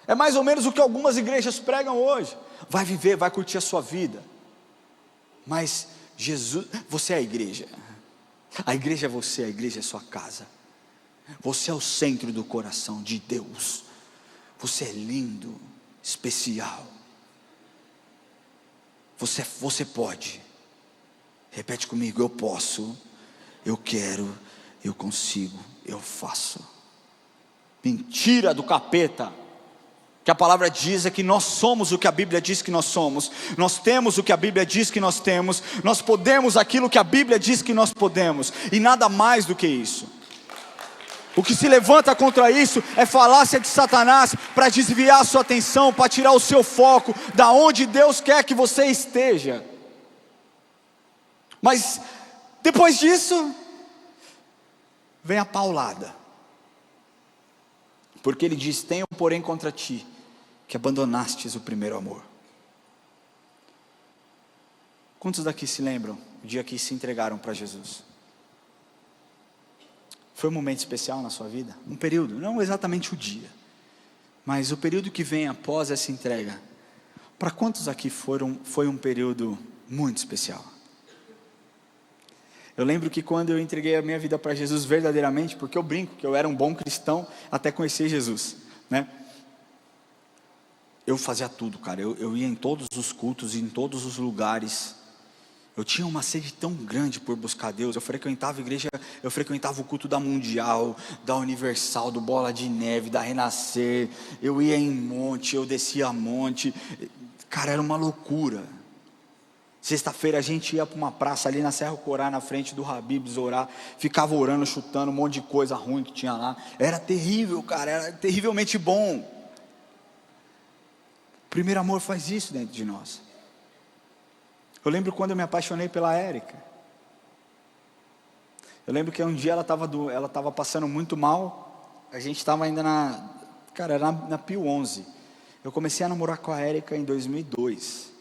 É mais ou menos o que algumas igrejas pregam hoje. Vai viver, vai curtir a sua vida. Mas Jesus, você é a igreja. A igreja é você, a igreja é sua casa. Você é o centro do coração de Deus. Você é lindo, especial. Você pode. Repete comigo: eu posso, eu quero, eu consigo, eu faço. Mentira do capeta. Que a palavra diz é que nós somos o que a Bíblia diz que nós somos. Nós temos o que a Bíblia diz que nós temos. Nós podemos aquilo que a Bíblia diz que nós podemos. E nada mais do que isso. O que se levanta contra isso é falácia de Satanás para desviar a sua atenção, para tirar o seu foco da onde Deus quer que você esteja. Mas depois disso vem a paulada. Porque ele diz: tenho porém contra ti que abandonastes o primeiro amor. Quantos daqui se lembram o dia que se entregaram para Jesus? Foi um momento especial na sua vida? Um período, não exatamente o dia, mas o período que vem após essa entrega. Para quantos aqui foi um período muito especial? Eu lembro que quando eu entreguei a minha vida para Jesus verdadeiramente, porque eu brinco que eu era um bom cristão até conhecer Jesus, né? Eu fazia tudo, cara. Eu ia em todos os cultos, em todos os lugares. Eu tinha uma sede tão grande por buscar Deus. Eu frequentava a igreja, eu frequentava o culto da Mundial, da Universal, do Bola de Neve, da Renascer. Eu ia em monte, eu descia a monte. Cara, era uma loucura. Sexta-feira a gente ia para uma praça ali na Serra Corá, na frente do Habib's orar. Ficava orando, chutando um monte de coisa ruim que tinha lá. Era terrível, cara, era terrivelmente bom. O primeiro amor faz isso dentro de nós. Eu lembro quando eu me apaixonei pela Érica. Eu lembro que um dia ela estava passando muito mal. A gente estava ainda na Pio 11. Eu comecei a namorar com a Érica em 2002.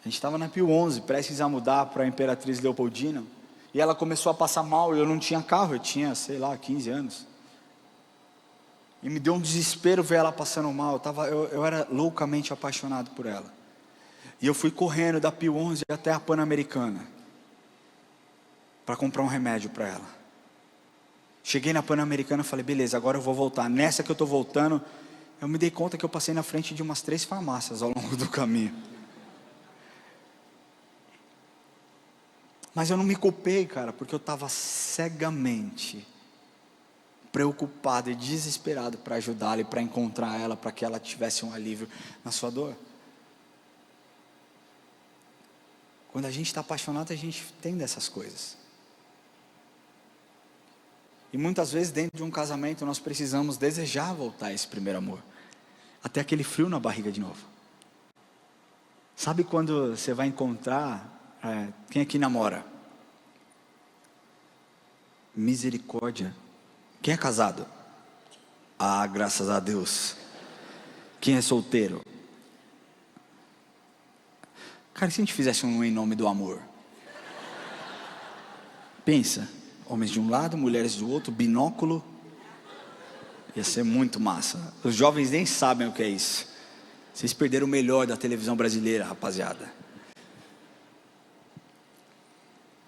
A gente estava na Pio 11, prestes a mudar para a Imperatriz Leopoldina. E ela começou a passar mal, eu não tinha carro, eu tinha, 15 anos. E me deu um desespero ver ela passando mal, eu era loucamente apaixonado por ela. E eu fui correndo da Pio 11 até a Pan-Americana, para comprar um remédio para ela. Cheguei na Pan-Americana e falei: beleza, agora eu vou voltar. Nessa que eu estou voltando, eu me dei conta que eu passei na frente de umas 3 farmácias ao longo do caminho. Mas eu não me culpei, cara, porque eu estava cegamente preocupado e desesperado para ajudá-la e para encontrar ela, para que ela tivesse um alívio na sua dor. Quando a gente está apaixonado, a gente tem dessas coisas. E muitas vezes dentro de um casamento nós precisamos desejar voltar a esse primeiro amor. Até aquele frio na barriga de novo. Sabe quando você vai encontrar... quem aqui namora? Misericórdia. Quem é casado? Ah, graças a Deus. Quem é solteiro? Cara, e se a gente fizesse um em nome do amor? Pensa, homens de um lado, mulheres do outro, binóculo. Ia ser muito massa. Os jovens nem sabem o que é isso. Vocês perderam o melhor da televisão brasileira, rapaziada.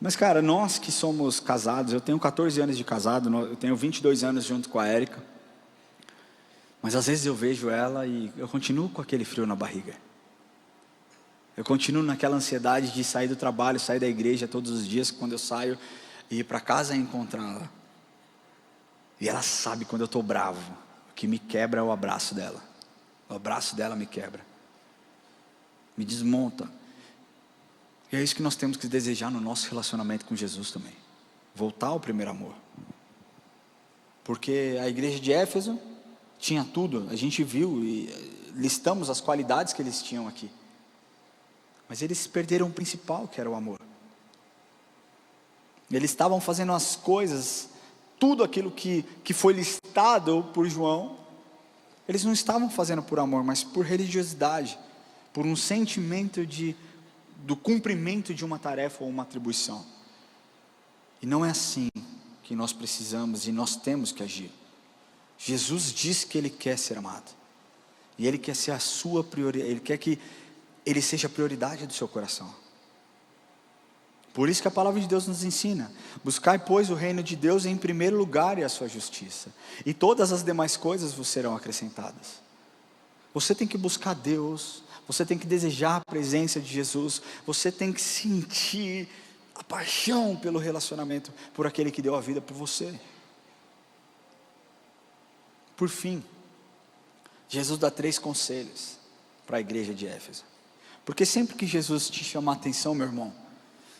Mas cara, nós que somos casados, eu tenho 14 anos de casado, eu tenho 22 anos junto com a Érica. Mas às vezes eu vejo ela e eu continuo com aquele frio na barriga. Eu continuo naquela ansiedade de sair do trabalho, sair da igreja todos os dias, quando eu saio, e ir para casa e encontrá-la. E ela sabe quando eu estou bravo. O que me quebra é o abraço dela. O abraço dela me quebra. Me desmonta. E é isso que nós temos que desejar no nosso relacionamento com Jesus também. Voltar ao primeiro amor. Porque a igreja de Éfeso tinha tudo. A gente viu e listamos as qualidades que eles tinham aqui. Mas eles perderam o principal, que era o amor. Eles estavam fazendo as coisas, tudo aquilo que foi listado por João, eles não estavam fazendo por amor, mas por religiosidade, por um sentimento do cumprimento de uma tarefa ou uma atribuição. E não é assim que nós precisamos e nós temos que agir. Jesus diz que Ele quer ser amado, e Ele quer ser a sua prioridade, Ele quer que Ele seja a prioridade do seu coração. Por isso que a palavra de Deus nos ensina: buscai, pois, o reino de Deus em primeiro lugar e a sua justiça, e todas as demais coisas vos serão acrescentadas. Você tem que buscar Deus, você tem que desejar a presença de Jesus, você tem que sentir a paixão pelo relacionamento, por aquele que deu a vida por você. Por fim, Jesus dá 3 conselhos para a igreja de Éfeso. Porque sempre que Jesus te chamar a atenção, meu irmão,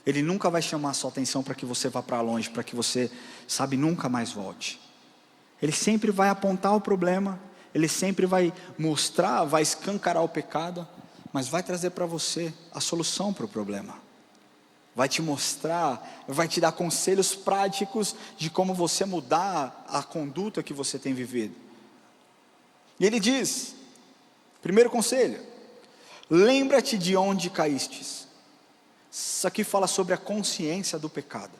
Ele nunca vai chamar a sua atenção para que você vá para longe, para que você, nunca mais volte. Ele sempre vai apontar o problema, Ele sempre vai mostrar, vai escancarar o pecado, mas vai trazer para você a solução para o problema. Vai te mostrar, vai te dar conselhos práticos de como você mudar a conduta que você tem vivido. E Ele diz, primeiro conselho: lembra-te de onde caístes. Isso aqui fala sobre a consciência do pecado.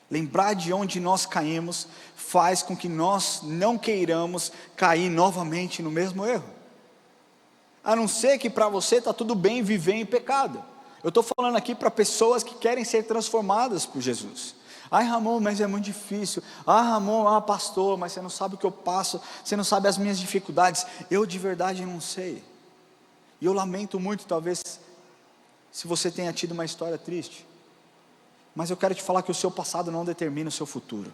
Lembrar de onde nós caímos faz com que nós não queiramos cair novamente no mesmo erro. A não ser que para você está tudo bem viver em pecado. Eu estou falando aqui para pessoas que querem ser transformadas por Jesus. Ai, Ramon, mas é muito difícil. Ah, Ramon, pastor, mas você não sabe o que eu passo, você não sabe as minhas dificuldades. Eu de verdade não sei. E eu lamento muito, talvez, se você tenha tido uma história triste. Mas eu quero te falar que o seu passado não determina o seu futuro.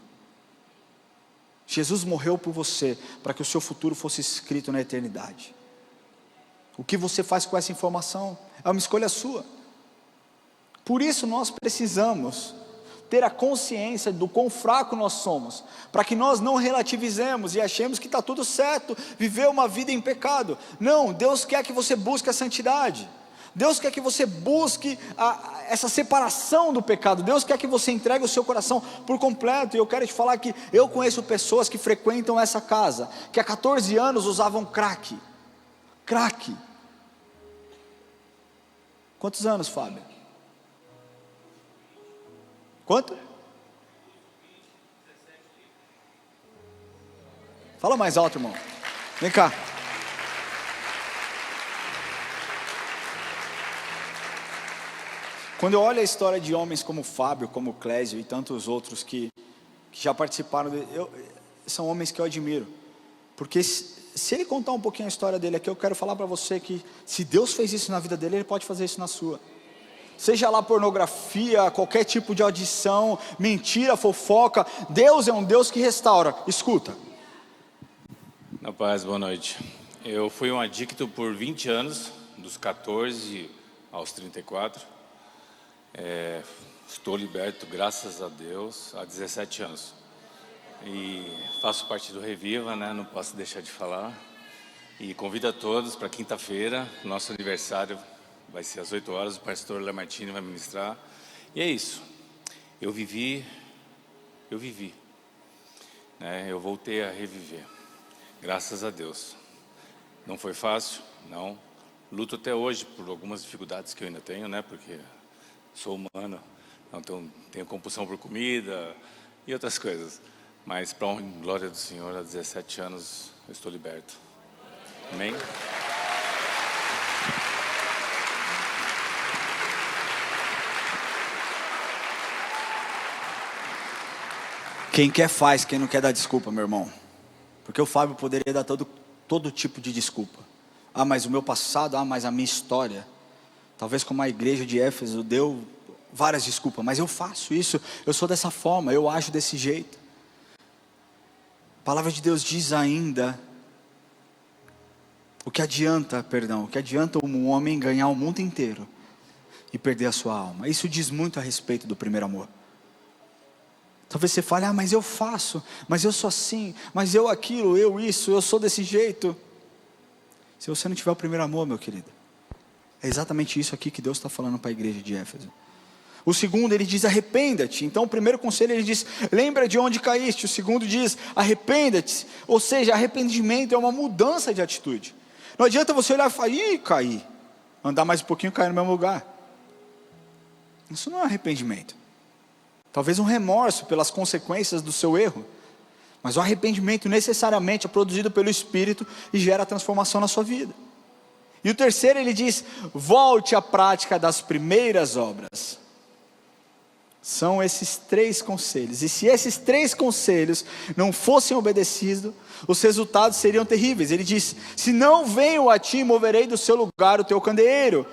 Jesus morreu por você, para que o seu futuro fosse escrito na eternidade. O que você faz com essa informação é uma escolha sua. Por isso nós precisamos ter a consciência do quão fraco nós somos, para que nós não relativizemos e achemos que está tudo certo, viver uma vida em pecado. Não, Deus quer que você busque a santidade. Deus quer que você busque essa separação do pecado. Deus quer que você entregue o seu coração por completo. E eu quero te falar que eu conheço pessoas que frequentam essa casa, que há 14 anos usavam crack. Crack. Quantos anos, Fábio? Quanto? Fala mais alto, irmão. Vem cá. Quando eu olho a história de homens como Fábio, como Clésio e tantos outros que já participaram, são homens que eu admiro. Porque se ele contar um pouquinho a história dele aqui, eu quero falar para você que se Deus fez isso na vida dele, Ele pode fazer isso na sua. Seja lá pornografia, qualquer tipo de adição, mentira, fofoca, Deus é um Deus que restaura. Escuta. Na paz, boa noite. Eu fui um adicto por 20 anos, dos 14 aos 34. Estou liberto, graças a Deus, há 17 anos. E faço parte do Reviva, né? Não posso deixar de falar. E convido a todos para quinta-feira, nosso aniversário. Vai ser às 8 horas, o pastor Lamartine vai ministrar. E é isso. Eu vivi, né? Eu voltei a reviver. Graças a Deus. Não foi fácil, não. Luto até hoje por algumas dificuldades que eu ainda tenho, né? Porque sou humano, então tenho compulsão por comida e outras coisas. Mas para a glória do Senhor, há 17 anos eu estou liberto. Amém? Quem quer faz, quem não quer dá desculpa, meu irmão. Porque o Fábio poderia dar todo tipo de desculpa. Ah, mas o meu passado, mas a minha história. Talvez como a igreja de Éfeso deu várias desculpas, mas eu faço isso, eu sou dessa forma, eu ajo desse jeito. A palavra de Deus diz ainda, o que adianta um homem ganhar o mundo inteiro e perder a sua alma? Isso diz muito a respeito do primeiro amor. Talvez você fale, mas eu faço, mas eu sou assim, mas eu aquilo, eu isso, eu sou desse jeito. Se você não tiver o primeiro amor, meu querido, é exatamente isso aqui que Deus está falando para a igreja de Éfeso. O segundo, ele diz, arrependa-te. Então o primeiro conselho, ele diz, lembra de onde caíste. O segundo diz, arrependa-te. Ou seja, arrependimento é uma mudança de atitude. Não adianta você olhar e falar, caí. Andar mais um pouquinho e cair no mesmo lugar. Isso não é arrependimento. Talvez um remorso pelas consequências do seu erro. Mas o arrependimento necessariamente é produzido pelo Espírito e gera transformação na sua vida. E o terceiro, ele diz, volte à prática das primeiras obras. São esses 3 conselhos. E se esses 3 conselhos não fossem obedecidos, os resultados seriam terríveis. Ele diz: se não venho a ti, moverei do seu lugar o teu candeeiro,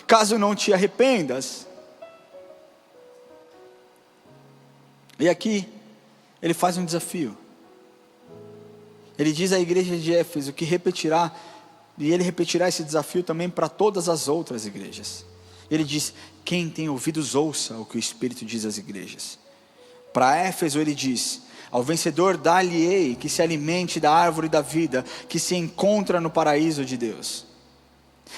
caso não te arrependas. E aqui, ele faz um desafio. Ele diz à igreja de Éfeso que repetirá, e ele repetirá esse desafio também para todas as outras igrejas. Ele diz: quem tem ouvidos ouça o que o Espírito diz às igrejas. Para Éfeso ele diz: ao vencedor dar-lhe-ei que se alimente da árvore da vida, que se encontra no paraíso de Deus.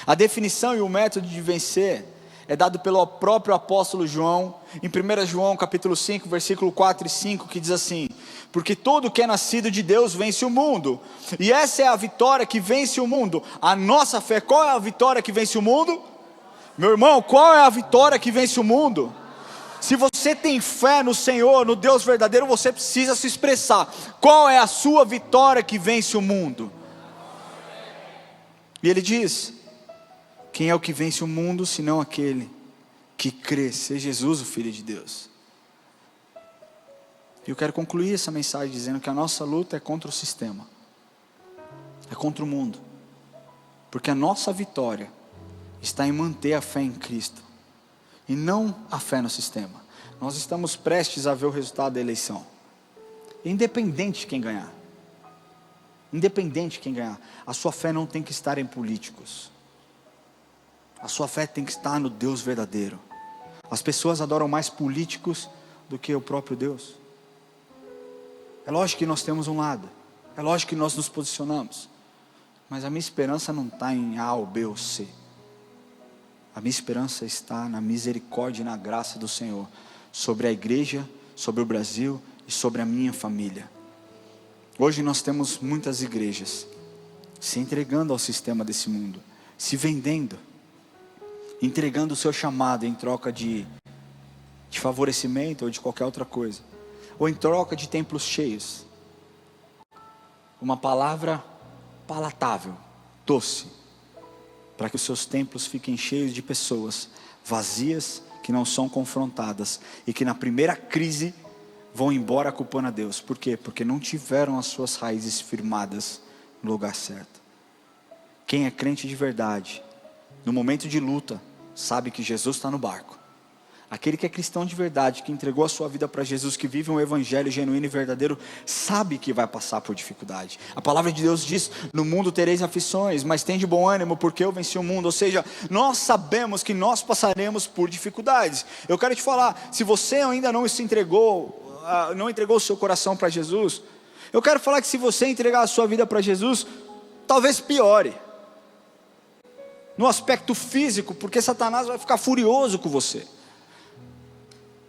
A definição e o método de vencer é dado pelo próprio apóstolo João, em 1 João capítulo 5, versículo 4 e 5, que diz assim: porque todo que é nascido de Deus vence o mundo, e essa é a vitória que vence o mundo, a nossa fé. Qual é a vitória que vence o mundo? Meu irmão, qual é a vitória que vence o mundo? Se você tem fé no Senhor, no Deus verdadeiro, você precisa se expressar. Qual é a sua vitória que vence o mundo? E ele diz: quem é o que vence o mundo, senão aquele que crê ser Jesus o Filho de Deus? E eu quero concluir essa mensagem dizendo que a nossa luta é contra o sistema, é contra o mundo, porque a nossa vitória está em manter a fé em Cristo, e não a fé no sistema. Nós estamos prestes a ver o resultado da eleição, independente de quem ganhar, a sua fé não tem que estar em políticos, a sua fé tem que estar no Deus verdadeiro. As pessoas adoram mais políticos do que o próprio Deus. É lógico que nós temos um lado, é lógico que nós nos posicionamos, mas a minha esperança não está em A ou B ou C. A minha esperança está na misericórdia e na graça do Senhor, sobre a igreja, sobre o Brasil e sobre a minha família. Hoje nós temos muitas igrejas se entregando ao sistema desse mundo, se vendendo, entregando o seu chamado em troca de favorecimento ou de qualquer outra coisa, ou em troca de templos cheios, uma palavra palatável, doce, para que os seus templos fiquem cheios de pessoas vazias, que não são confrontadas, e que na primeira crise vão embora culpando a Deus. Por quê? Porque não tiveram as suas raízes firmadas no lugar certo. Quem é crente de verdade, no momento de luta, sabe que Jesus está no barco. Aquele que é cristão de verdade, que entregou a sua vida para Jesus, que vive um evangelho genuíno e verdadeiro, sabe que vai passar por dificuldade. A palavra de Deus diz: no mundo tereis aflições, mas tem de bom ânimo, porque eu venci o mundo. Ou seja, nós sabemos que nós passaremos por dificuldades. Eu quero te falar, se você ainda não se entregou, não entregou o seu coração para Jesus, eu quero falar que se você entregar a sua vida para Jesus, talvez piore, no aspecto físico, porque Satanás vai ficar furioso com você.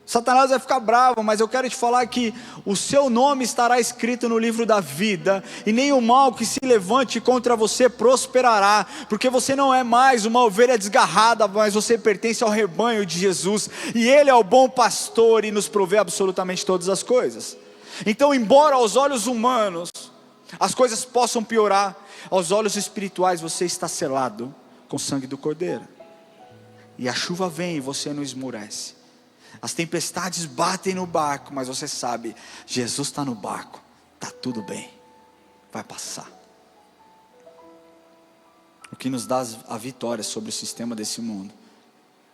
Satanás vai ficar bravo, mas eu quero te falar que o seu nome estará escrito no livro da vida, e nenhum mal que se levante contra você prosperará, porque você não é mais uma ovelha desgarrada, mas você pertence ao rebanho de Jesus, e Ele é o bom pastor e nos provê absolutamente todas as coisas. Então, embora aos olhos humanos as coisas possam piorar, aos olhos espirituais você está selado com o sangue do Cordeiro, e a chuva vem e você não esmorece. As tempestades batem no barco, mas você sabe, Jesus está no barco, está tudo bem, vai passar. O que nos dá a vitória sobre o sistema desse mundo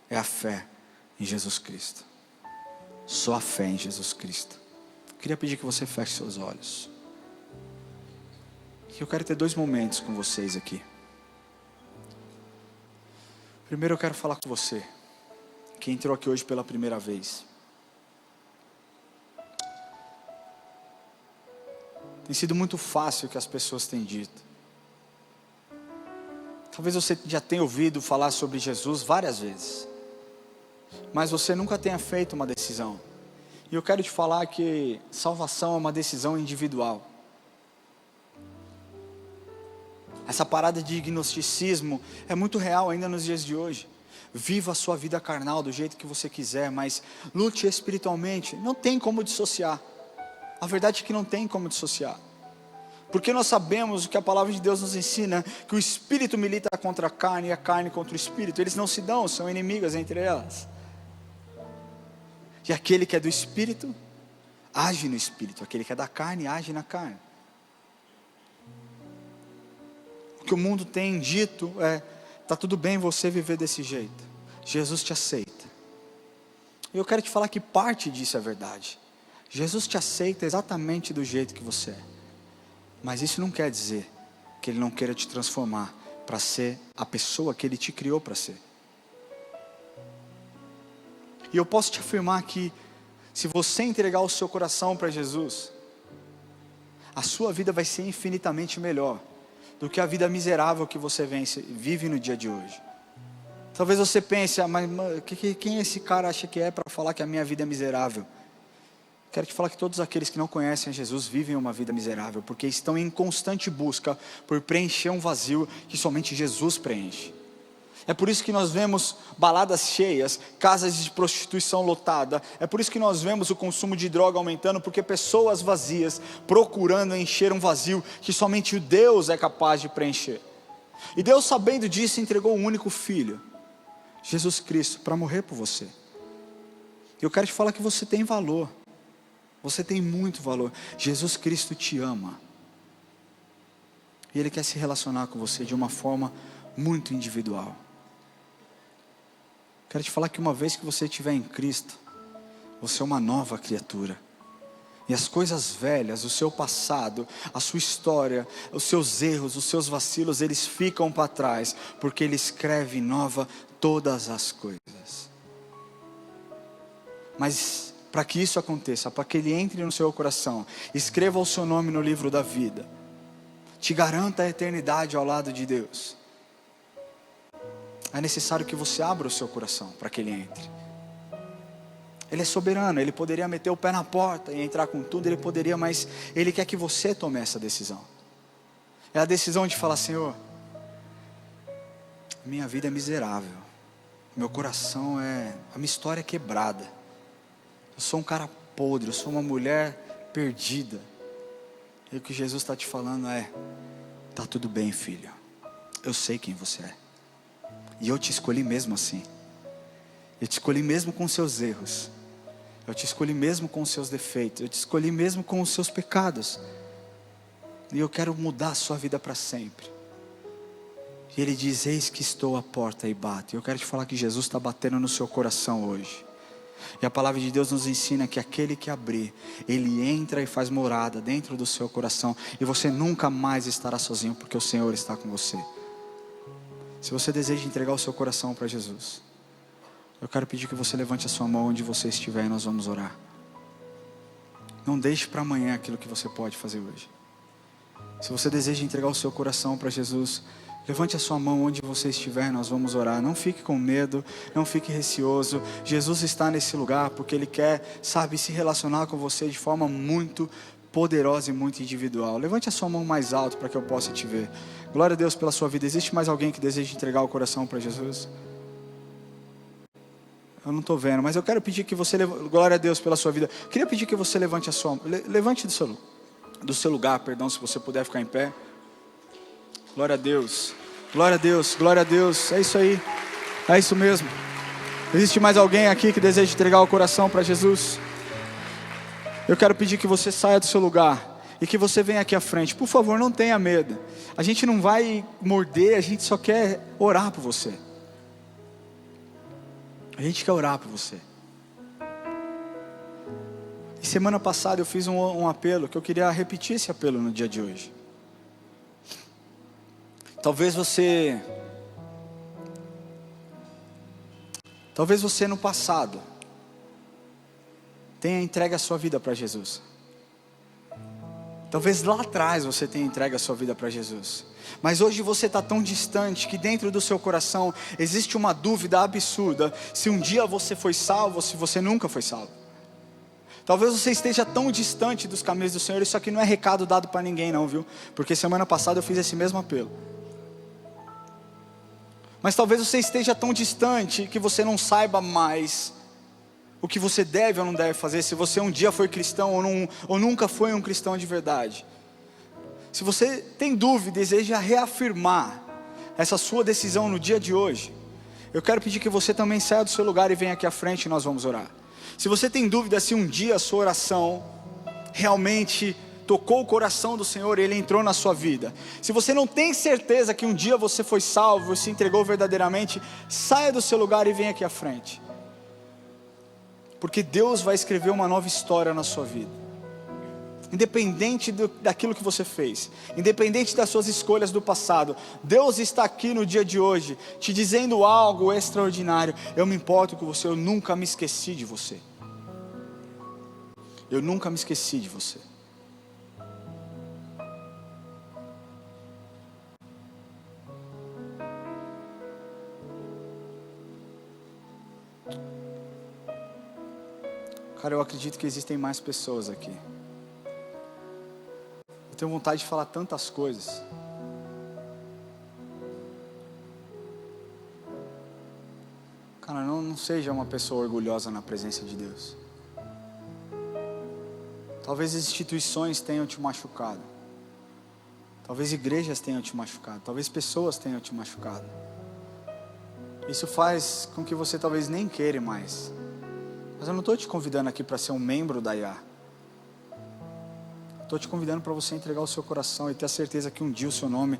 é a fé em Jesus Cristo. Só a fé em Jesus Cristo. Eu queria pedir que você feche seus olhos. Eu quero ter 2 momentos com vocês aqui. Primeiro eu quero falar com você que entrou aqui hoje pela primeira vez. Tem sido muito fácil o que as pessoas têm dito. Talvez você já tenha ouvido falar sobre Jesus várias vezes, mas você nunca tenha feito uma decisão. E eu quero te falar que salvação é uma decisão individual. Essa parada de gnosticismo é muito real ainda nos dias de hoje. Viva a sua vida carnal do jeito que você quiser, mas lute espiritualmente. Não tem como dissociar. A verdade é que não tem como dissociar. Porque nós sabemos o que a palavra de Deus nos ensina, que o espírito milita contra a carne e a carne contra o espírito. Eles não se dão, são inimigas entre elas. E aquele que é do Espírito, age no Espírito. Aquele que é da carne, age na carne. O que o mundo tem dito é: está tudo bem você viver desse jeito. Jesus te aceita. E eu quero te falar que parte disso é verdade. Jesus te aceita exatamente do jeito que você é. Mas isso não quer dizer que Ele não queira te transformar para ser a pessoa que Ele te criou para ser. E eu posso te afirmar que, se você entregar o seu coração para Jesus, a sua vida vai ser infinitamente melhor do que a vida miserável que você vive no dia de hoje. Talvez você pense: mas quem esse cara acha que é para falar que a minha vida é miserável? Quero te falar que todos aqueles que não conhecem Jesus vivem uma vida miserável, porque estão em constante busca por preencher um vazio que somente Jesus preenche. É por isso que nós vemos baladas cheias, casas de prostituição lotadas. É por isso que nós vemos o consumo de droga aumentando, porque pessoas vazias procurando encher um vazio que somente o Deus é capaz de preencher. E Deus, sabendo disso, entregou o único Filho, Jesus Cristo, para morrer por você. E eu quero te falar que você tem valor. Você tem muito valor. Jesus Cristo te ama. E Ele quer se relacionar com você de uma forma muito individual. Quero te falar que uma vez que você estiver em Cristo, você é uma nova criatura. E as coisas velhas, o seu passado, a sua história, os seus erros, os seus vacilos, eles ficam para trás, porque Ele escreve nova todas as coisas. Mas para que isso aconteça, para que Ele entre no seu coração, escreva o seu nome no livro da vida, te garanta a eternidade ao lado de Deus, é necessário que você abra o seu coração para que Ele entre. Ele é soberano, Ele poderia meter o pé na porta e entrar com tudo, Ele poderia, mas Ele quer que você tome essa decisão. É a decisão de falar: Senhor, minha vida é miserável, meu coração a minha história é quebrada, eu sou um cara podre, eu sou uma mulher perdida. E o que Jesus está te falando é: está tudo bem, filho, eu sei quem você é. E eu te escolhi mesmo assim. Eu te escolhi mesmo com os seus erros. Eu te escolhi mesmo com os seus defeitos. Eu te escolhi mesmo com os seus pecados. E eu quero mudar a sua vida para sempre. E Ele diz: eis que estou à porta e bato. E eu quero te falar que Jesus está batendo no seu coração hoje. E a palavra de Deus nos ensina que aquele que abrir, Ele entra e faz morada dentro do seu coração. E você nunca mais estará sozinho, porque o Senhor está com você. Se você deseja entregar o seu coração para Jesus, eu quero pedir que você levante a sua mão onde você estiver e nós vamos orar. Não deixe para amanhã aquilo que você pode fazer hoje. Se você deseja entregar o seu coração para Jesus, levante a sua mão onde você estiver e nós vamos orar. Não fique com medo, não fique receoso. Jesus está nesse lugar porque Ele quer, se relacionar com você de forma muito poderosa e muito individual. Levante a sua mão mais alto para que eu possa te ver. Glória a Deus pela sua vida. Existe mais alguém que deseja entregar o coração para Jesus? Eu não estou vendo, mas eu quero pedir que você, glória a Deus pela sua vida. Queria pedir que você levante a sua, levante do seu lugar, perdão, se você puder ficar em pé. Glória a Deus, glória a Deus, glória a Deus. É isso aí, é isso mesmo. Existe mais alguém aqui que deseja entregar o coração para Jesus? Eu quero pedir que você saia do seu lugar e que você venha aqui à frente. Por favor, não tenha medo. A gente não vai morder, a gente só quer orar por você. A gente quer orar por você. E semana passada eu fiz um apelo, que eu queria repetir esse apelo no dia de hoje. Talvez você no passado tenha entregue a sua vida para Jesus. Talvez lá atrás você tenha entregue a sua vida para Jesus. Mas hoje você está tão distante que dentro do seu coração existe uma dúvida absurda se um dia você foi salvo ou se você nunca foi salvo. Talvez você esteja tão distante dos caminhos do Senhor. Isso aqui não é recado dado para ninguém não, viu? Porque semana passada eu fiz esse mesmo apelo. Mas talvez você esteja tão distante que você não saiba mais o que você deve ou não deve fazer, se você um dia foi cristão ou nunca foi um cristão de verdade. Se você tem dúvida e deseja reafirmar essa sua decisão no dia de hoje, eu quero pedir que você também saia do seu lugar e venha aqui à frente e nós vamos orar. Se você tem dúvida se um dia a sua oração realmente tocou o coração do Senhor e Ele entrou na sua vida, se você não tem certeza que um dia você foi salvo e se entregou verdadeiramente, saia do seu lugar e venha aqui à frente, porque Deus vai escrever uma nova história na sua vida. Independente daquilo que você fez, independente das suas escolhas do passado, Deus está aqui no dia de hoje, te dizendo algo extraordinário. Eu me importo com você, eu nunca me esqueci de você. Eu nunca me esqueci de você. Cara, eu acredito que existem mais pessoas aqui. Eu tenho vontade de falar tantas coisas. Cara, não seja uma pessoa orgulhosa na presença de Deus. Talvez instituições tenham te machucado. Talvez igrejas tenham te machucado. Talvez pessoas tenham te machucado. Isso faz com que você talvez nem queira mais. Mas eu não estou te convidando aqui para ser um membro da IA. Estou te convidando para você entregar o seu coração e ter a certeza que um dia o seu nome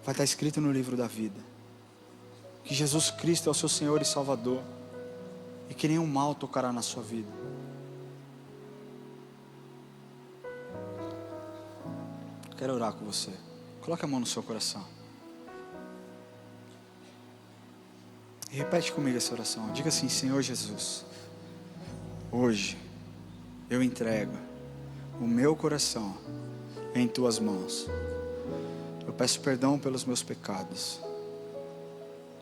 vai estar escrito no livro da vida. Que Jesus Cristo é o seu Senhor e Salvador. E que nenhum mal tocará na sua vida. Quero orar com você. Coloque a mão no seu coração. E repete comigo essa oração. Diga assim: Senhor Jesus, hoje eu entrego o meu coração em tuas mãos. Eu peço perdão pelos meus pecados.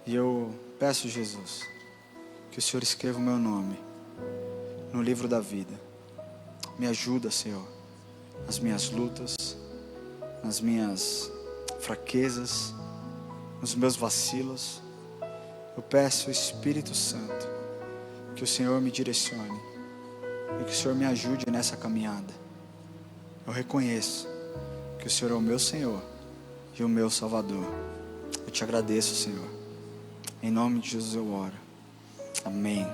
E eu peço, Jesus, que o Senhor escreva o meu nome no livro da vida. Me ajuda, Senhor, nas minhas lutas, nas minhas fraquezas, nos meus vacilos. Eu peço, Espírito Santo, que o Senhor me direcione e que o Senhor me ajude nessa caminhada. Eu reconheço que o Senhor é o meu Senhor e o meu Salvador. Eu te agradeço, Senhor. Em nome de Jesus eu oro. Amém.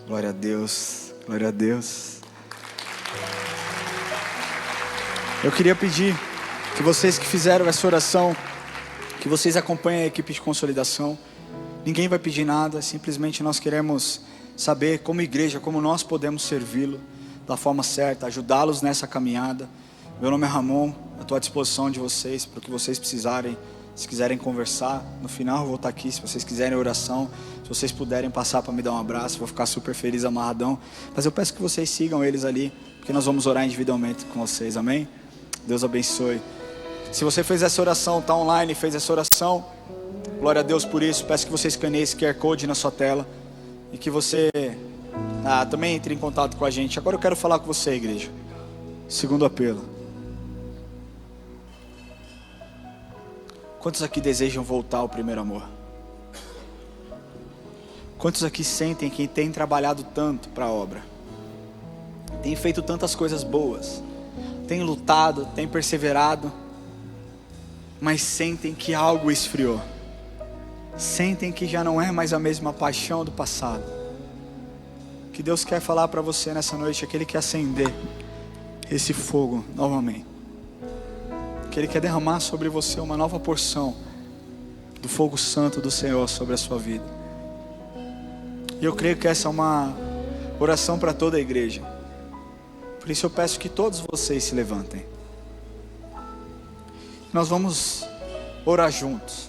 Glória a Deus. Glória a Deus. Eu queria pedir que vocês que fizeram essa oração, que vocês acompanhem a equipe de consolidação. Ninguém vai pedir nada, simplesmente nós queremos saber como igreja, como nós podemos servi-lo da forma certa, ajudá-los nessa caminhada. Meu nome é Ramon, eu estou à disposição de vocês para o que vocês precisarem. Se quiserem conversar, no final eu vou estar aqui. Se vocês quiserem oração, se vocês puderem passar para me dar um abraço, vou ficar super feliz, amarradão. Mas eu peço que vocês sigam eles ali, porque nós vamos orar individualmente com vocês, amém? Deus abençoe. Se você fez essa oração, está online, fez essa oração, glória a Deus por isso. Peço que você escaneie esse QR Code na sua tela e que você também entre em contato com a gente. Agora eu quero falar com você, igreja. Segundo apelo. Quantos aqui desejam voltar ao primeiro amor? Quantos aqui sentem que tem trabalhado tanto para a obra? Tem feito tantas coisas boas, tem lutado, tem perseverado, mas sentem que algo esfriou. Sentem que já não é mais a mesma paixão do passado. Que Deus quer falar para você nessa noite é que Ele quer acender esse fogo novamente. Que Ele quer derramar sobre você uma nova porção do fogo santo do Senhor sobre a sua vida. E eu creio que essa é uma oração para toda a igreja. Por isso eu peço que todos vocês se levantem. Nós vamos orar juntos.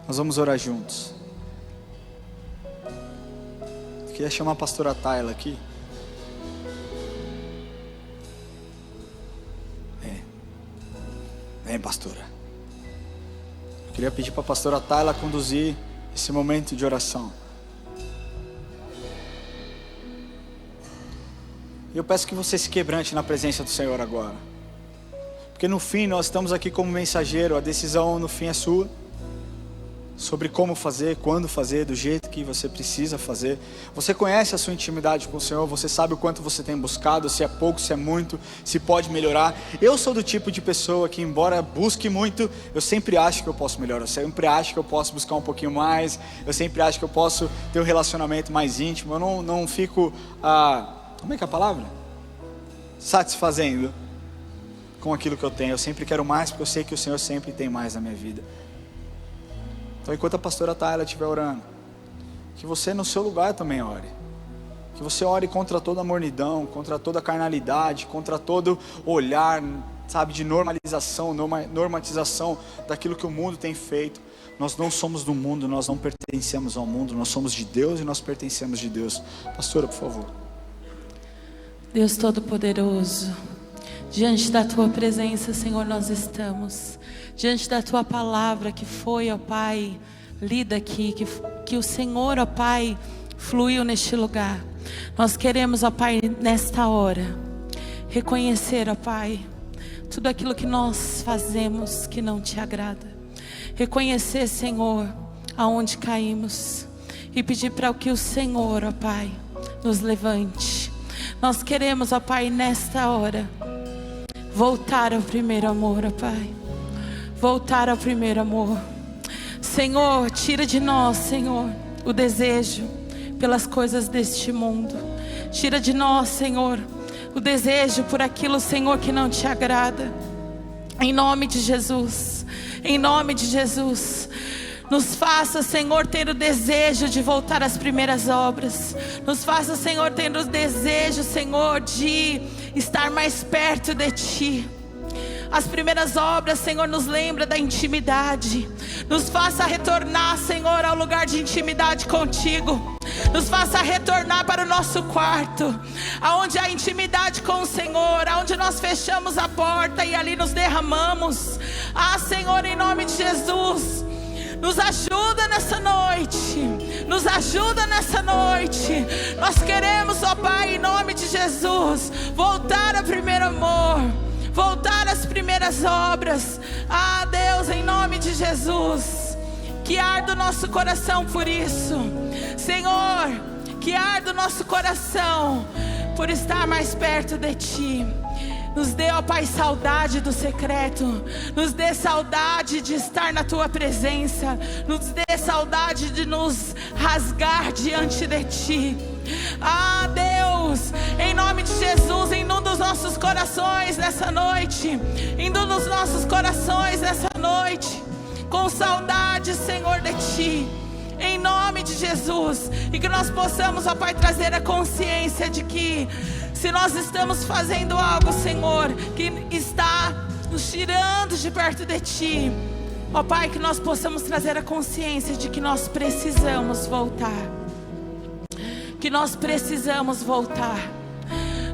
Nós vamos orar juntos. Eu queria chamar a pastora Tayla aqui. Vem, pastora. Eu queria pedir para a pastora Tayla conduzir esse momento de oração. E eu peço que você se quebrante na presença do Senhor agora. Porque no fim nós estamos aqui como mensageiro. A decisão no fim é sua. sobre como fazer, quando fazer, do jeito que você precisa fazer. Você conhece a sua intimidade com o Senhor, você sabe o quanto você tem buscado, se é pouco, se é muito, se pode melhorar. Eu sou do tipo de pessoa que, embora busque muito, eu sempre acho que eu posso melhorar, eu sempre acho que eu posso buscar um pouquinho mais, eu sempre acho que eu posso ter um relacionamento mais íntimo, eu não fico, como é que é a palavra? Satisfazendo com aquilo que eu tenho. Eu sempre quero mais, porque eu sei que o Senhor sempre tem mais na minha vida. Então, enquanto a pastora Tayla estiver orando, que você no seu lugar também ore. Que você ore contra toda a mornidão, contra toda a carnalidade, contra todo olhar, sabe, de normatização daquilo que o mundo tem feito. Nós não somos do mundo, nós não pertencemos ao mundo, nós somos de Deus e nós pertencemos de Deus. Pastora, por favor. Deus Todo-Poderoso, diante da Tua presença, Senhor, nós estamos. Diante da Tua palavra que foi, ó Pai, lida aqui, que o Senhor, ó Pai, fluiu neste lugar. Nós queremos, ó Pai, nesta hora, reconhecer, ó Pai, tudo aquilo que nós fazemos que não Te agrada. Reconhecer, Senhor, aonde caímos e pedir para que o Senhor, ó Pai, nos levante. Nós queremos, ó Pai, nesta hora, voltar ao primeiro amor, ó Pai. Voltar ao primeiro amor. Senhor, tira de nós, Senhor, o desejo pelas coisas deste mundo. Tira de nós, Senhor, o desejo por aquilo, Senhor, que não Te agrada. Em nome de Jesus. Em nome de Jesus. Nos faça, Senhor, ter o desejo de voltar às primeiras obras. Nos faça, Senhor, ter o desejo, Senhor, de estar mais perto de Ti. As primeiras obras, Senhor, nos lembra da intimidade. Nos faça retornar, Senhor, ao lugar de intimidade contigo. Nos faça retornar para o nosso quarto, aonde há intimidade com o Senhor, aonde nós fechamos a porta e ali nos derramamos. Senhor, em nome de Jesus, nos ajuda nessa noite. Nos ajuda nessa noite. Nós queremos, ó Pai, em nome de Jesus, voltar ao primeiro amor. Voltar às primeiras obras. Deus, em nome de Jesus, que arda o nosso coração por isso. Senhor, que arda o nosso coração por estar mais perto de Ti. Nos dê, ó Pai, saudade do secreto. Nos dê saudade de estar na Tua presença. Nos dê saudade de nos rasgar diante de Ti. Deus, em nome de Jesus, inunda os nossos corações nessa noite. Inunda os nossos corações nessa noite com saudade, Senhor, de Ti. Em nome de Jesus. E que nós possamos, ó Pai, trazer a consciência de que se nós estamos fazendo algo, Senhor, que está nos tirando de perto de Ti, ó Pai, que nós possamos trazer a consciência de que nós precisamos voltar. Que nós precisamos voltar.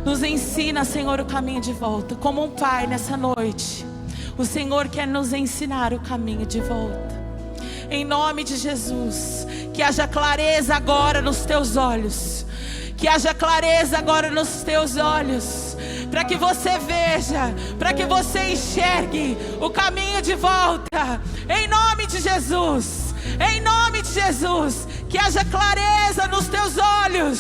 Nos ensina, Senhor, o caminho de volta. Como um Pai nessa noite, o Senhor quer nos ensinar o caminho de volta. Em nome de Jesus, que haja clareza agora nos Teus olhos. Que haja clareza agora nos Teus olhos, para que você veja, para que você enxergue o caminho de volta. Em nome de Jesus. Em nome de Jesus, que haja clareza nos Teus olhos.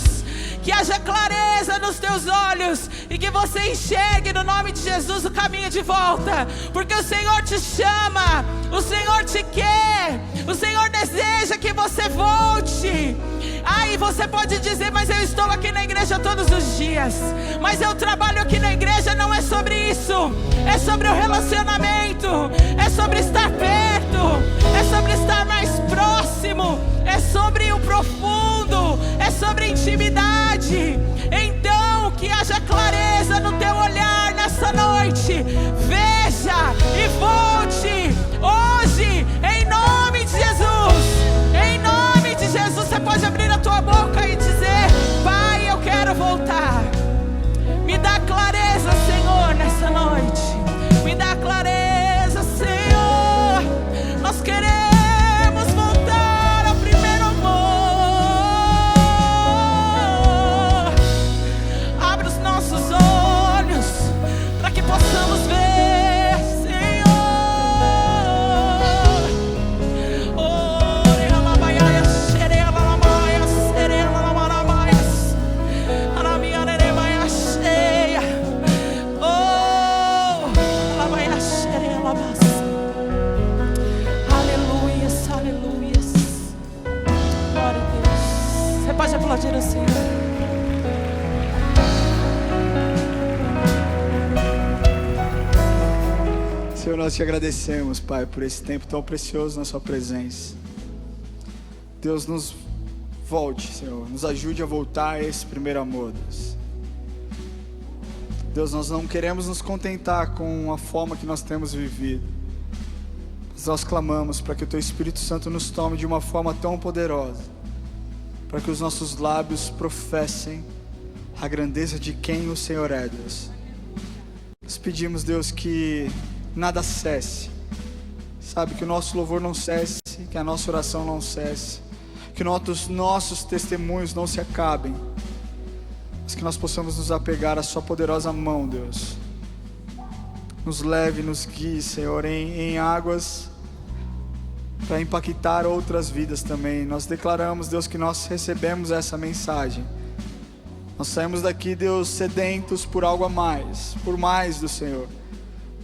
Que haja clareza nos Teus olhos e que você enxergue no nome de Jesus o caminho de volta. Porque o Senhor te chama, o Senhor te quer, o Senhor deseja que você volte. E você pode dizer, mas eu estou aqui na igreja todos os dias. Mas eu trabalho aqui na igreja, não é sobre isso. É sobre o relacionamento, é sobre estar perto, é sobre estar mais próximo, é sobre o profundo, é sobre intimidade. Então que haja clareza no teu olhar nessa noite. Veja e volte hoje, em nome de Jesus. Em nome de Jesus, você pode abrir a tua boca e dizer: Pai, eu quero voltar. Me dá clareza, Senhor, nessa noite. Me dá clareza, Senhor. Nós queremos voltar ao primeiro amor. Senhor, nós te agradecemos, Pai, por esse tempo tão precioso na sua presença. Deus, nos volte, Senhor, nos ajude a voltar a esse primeiro amor, Deus. Deus, nós não queremos nos contentar com a forma que nós temos vivido, mas nós clamamos para que o Teu Espírito Santo nos tome de uma forma tão poderosa, para que os nossos lábios professem a grandeza de quem o Senhor é, Deus. Nós pedimos, Deus, que nada cesse, sabe, que o nosso louvor não cesse, que a nossa oração não cesse, que nossos testemunhos não se acabem, mas que nós possamos nos apegar à sua poderosa mão, Deus. Nos leve, nos guie, Senhor, em águas para impactar outras vidas também. Nós declaramos, Deus, que nós recebemos essa mensagem. Nós saímos daqui, Deus, sedentos por algo a mais, por mais do Senhor.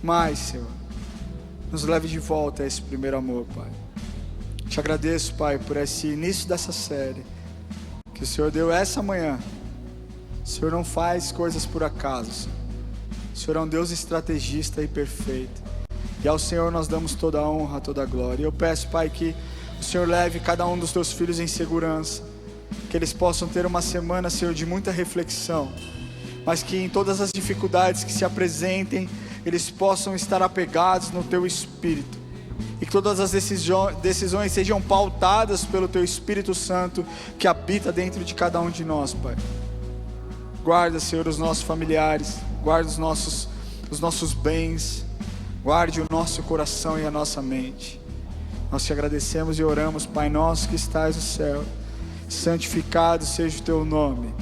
Mais, Senhor, nos leve de volta a esse primeiro amor, Pai. Te agradeço, Pai, por esse início dessa série que o Senhor deu essa manhã. O Senhor não faz coisas por acaso, Senhor. O Senhor é um Deus estrategista e perfeito, e ao Senhor nós damos toda a honra, toda a glória. E eu peço, Pai, que o Senhor leve cada um dos teus filhos em segurança, que eles possam ter uma semana, Senhor, de muita reflexão, mas que em todas as dificuldades que se apresentem, eles possam estar apegados no Teu Espírito, e que todas as decisões sejam pautadas pelo Teu Espírito Santo, que habita dentro de cada um de nós, Pai. Guarda, Senhor, os nossos familiares, guarda os nossos bens, guarde o nosso coração e a nossa mente. Nós te agradecemos e oramos, Pai nosso que estás no céu, santificado seja o Teu nome,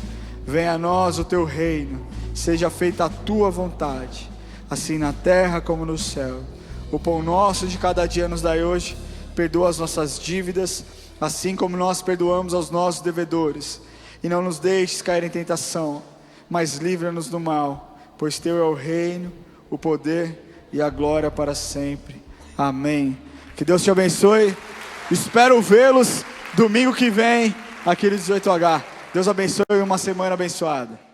venha a nós o Teu reino, seja feita a Tua vontade, assim na terra como no céu. O pão nosso de cada dia nos dai hoje, perdoa as nossas dívidas, assim como nós perdoamos aos nossos devedores, e não nos deixes cair em tentação, mas livra-nos do mal, pois Teu é o reino, o poder e a glória para sempre. Amém. Que Deus te abençoe. Espero vê-los domingo que vem aqui no 18H. Deus abençoe e uma semana abençoada.